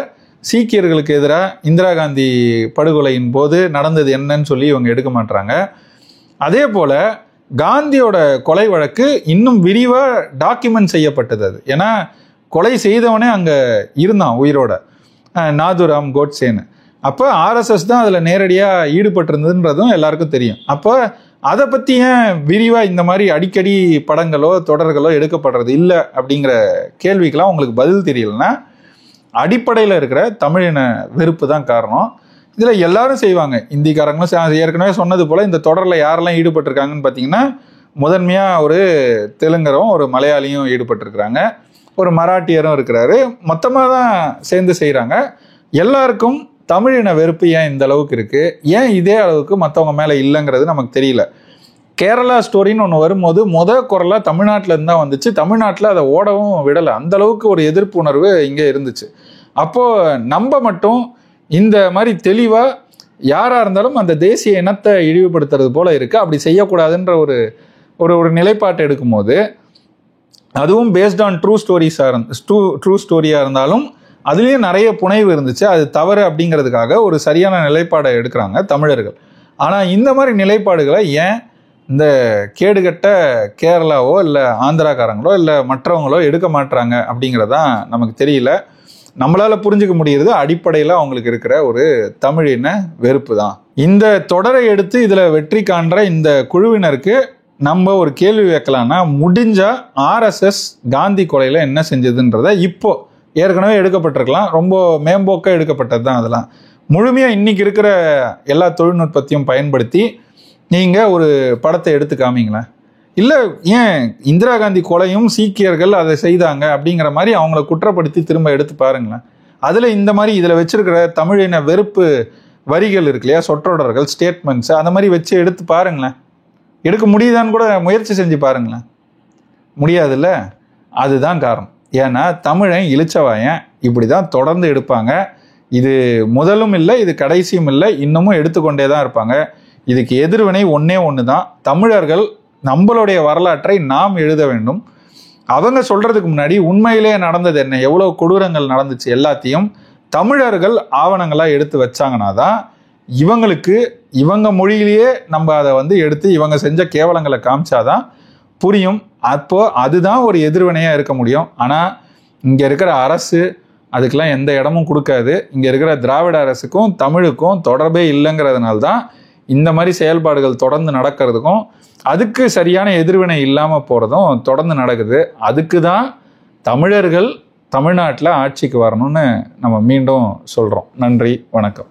சீக்கியர்களுக்கு எதிராக இந்திரா காந்தி படுகொலையின் போது நடந்தது என்னன்னு சொல்லி இவங்க எடுக்க மாட்டாங்க. அதே போல் காந்தியோட கொலை வழக்கு இன்னும் விரிவாக டாக்குமெண்ட் செய்யப்பட்டது. அது ஏன்னா கொலை செய்தவனே அங்கே இருந்தான் உயிரோட, நாதுராம் கோட்சேன்னு. அப்போ ஆர்எஸ்எஸ் தான் அதில் நேரடியாக ஈடுபட்டிருந்ததுன்றதும் எல்லாருக்கும் தெரியும். அப்போ அதை பற்றி ஏன் விரிவாக இந்த மாதிரி அடிக்கடி படங்களோ தொடர்களோ எடுக்கப்படுறது இல்லை அப்படிங்கிற கேள்விக்கெல்லாம் உங்களுக்கு பதில் தெரியலன்னா, அடிப்படையில் இருக்கிற தமிழின வெறுப்பு தான் காரணம். இதில் எல்லாரும் செய்வாங்க. இந்திக்காரங்களும் ஏற்கனவே சொன்னது போல் இந்த தொடரில் யாரெல்லாம் ஈடுபட்டிருக்காங்கன்னு பார்த்தீங்கன்னா, முதன்மையாக ஒரு தெலுங்கரும் ஒரு மலையாளியும் ஈடுபட்டிருக்கிறாங்க, ஒரு மராட்டியரும் இருக்கிறாரு. மொத்தமாக தான் சேர்ந்து செய்கிறாங்க. எல்லாருக்கும் தமிழின வெறுப்பு ஏன் இந்த அளவுக்கு இருக்குது, ஏன் இதே அளவுக்கு மற்றவங்க மேலே இல்லைங்கிறது நமக்கு தெரியல. கேரளா ஸ்டோரின்னு ஒன்று வரும்போது குரலாக தமிழ்நாட்டில் இருந்தால் வந்துச்சு. தமிழ்நாட்டில் அதை ஓடவும் விடலை. அந்த அளவுக்கு ஒரு எதிர்ப்பு உணர்வு இங்கே இருந்துச்சு. அப்போது நம்ம மட்டும் இந்த மாதிரி தெளிவாக யாராக இருந்தாலும் அந்த தேசிய இனத்தை இழிவுபடுத்துறது போல் இருக்குது. அப்படி செய்யக்கூடாதுன்ற ஒரு ஒரு நிலைப்பாட்டை எடுக்கும்போது, அதுவும் பேஸ்ட் ஆன் ட்ரூ ஸ்டோரியாக இருந்தாலும் அதுலேயும் நிறைய புனைவு இருந்துச்சு. அது தவறு அப்படிங்கிறதுக்காக ஒரு சரியான நிலைப்பாடை எடுக்கிறாங்க தமிழர்கள். ஆனால் இந்த மாதிரி நிலைப்பாடுகளை ஏன் இந்த கேடுகட்ட கேரளாவோ இல்லை ஆந்திராக்காரங்களோ இல்லை மற்றவங்களோ எடுக்க மாட்டுறாங்க அப்படிங்கிறதான் நமக்கு தெரியல. நம்மளால் புரிஞ்சுக்க முடிகிறது அடிப்படையில் அவங்களுக்கு இருக்கிற ஒரு தமிழின வெறுப்பு தான். இந்த தொடரை எடுத்து இதில் வெற்றி காண்ற இந்த குழுவினருக்கு நம்ம ஒரு கேள்வி வைக்கலாம்னா, முடிஞ்சால் ஆர்எஸ்எஸ் காந்தி கொலையில் என்ன செஞ்சதுன்றதை இப்போ ஏற்கனவே எடுக்கப்பட்டிருக்கலாம், ரொம்ப மேம்போக்காக எடுக்கப்பட்டது தான். அதெல்லாம் முழுமையாக இன்றைக்கி இருக்கிற எல்லா தொழில்நுட்பத்தையும் பயன்படுத்தி நீங்கள் ஒரு படத்தை எடுத்து காமிங்களேன். இல்லை, ஏன் இந்திரா காந்தி கொலையும் சீக்கியர்கள் அதை செய்தாங்க அப்படிங்கிற மாதிரி அவங்கள குற்றப்படுத்தி திரும்ப எடுத்து பாருங்களேன். அதில் இந்த மாதிரி இதில் வச்சிருக்கிற தமிழின வெறுப்பு வரிகள் இருக்கு இல்லையா, சொற்றொடர்கள், ஸ்டேட்மெண்ட்ஸ், அந்த மாதிரி வச்சு எடுத்து பாருங்களேன். எடுக்க முடியுதான்னு கூட முயற்சி செஞ்சு பாருங்களேன். முடியாதுல்ல. அதுதான் காரணம். ஏன்னா தமிழன் இளிச்சவாயன் இப்படி தான் தொடர்ந்து எடுப்பாங்க. இது முதலும் இல்லை, இது கடைசியும் இல்லை, இன்னமும் எடுத்துக்கொண்டே தான் இருப்பாங்க. இதுக்கு எதிர்வினை ஒன்று தான். தமிழர்கள் நம்மளுடைய வரலாற்றை நாம் எழுத வேண்டும். அவங்க சொல்கிறதுக்கு முன்னாடி உண்மையிலே நடந்தது என்ன, எவ்வளோ கொடூரங்கள் நடந்துச்சு எல்லாத்தையும் தமிழர்கள் ஆவணங்களாக எடுத்து வச்சாங்கன்னா தான் இவங்களுக்கு இவங்க மொழியிலேயே நம்ம அதை எடுத்து இவங்க செஞ்ச கேவலங்களை காமிச்சாதான் புரியும். அப்போது அதுதான் ஒரு எதிர்வினையாக இருக்க முடியும். ஆனால் இங்கே இருக்கிற அரசு அதுக்கெல்லாம் எந்த இடமும் கொடுக்காது. இங்கே இருக்கிற திராவிட அரசுக்கும் தமிழுக்கும் தொடர்பே இல்லைங்கிறதுனால தான் இந்த மாதிரி செயல்பாடுகள் தொடர்ந்து நடக்கிறதுக்கும் அதுக்கு சரியான எதிர்வினை இல்லாமல் போகிறதும் தொடர்ந்து நடக்குது. அதுக்கு தான் தமிழர்கள் தமிழ்நாட்டில் ஆட்சிக்கு வரணும்னு நம்ம மீண்டும் சொல்கிறோம். நன்றி, வணக்கம்.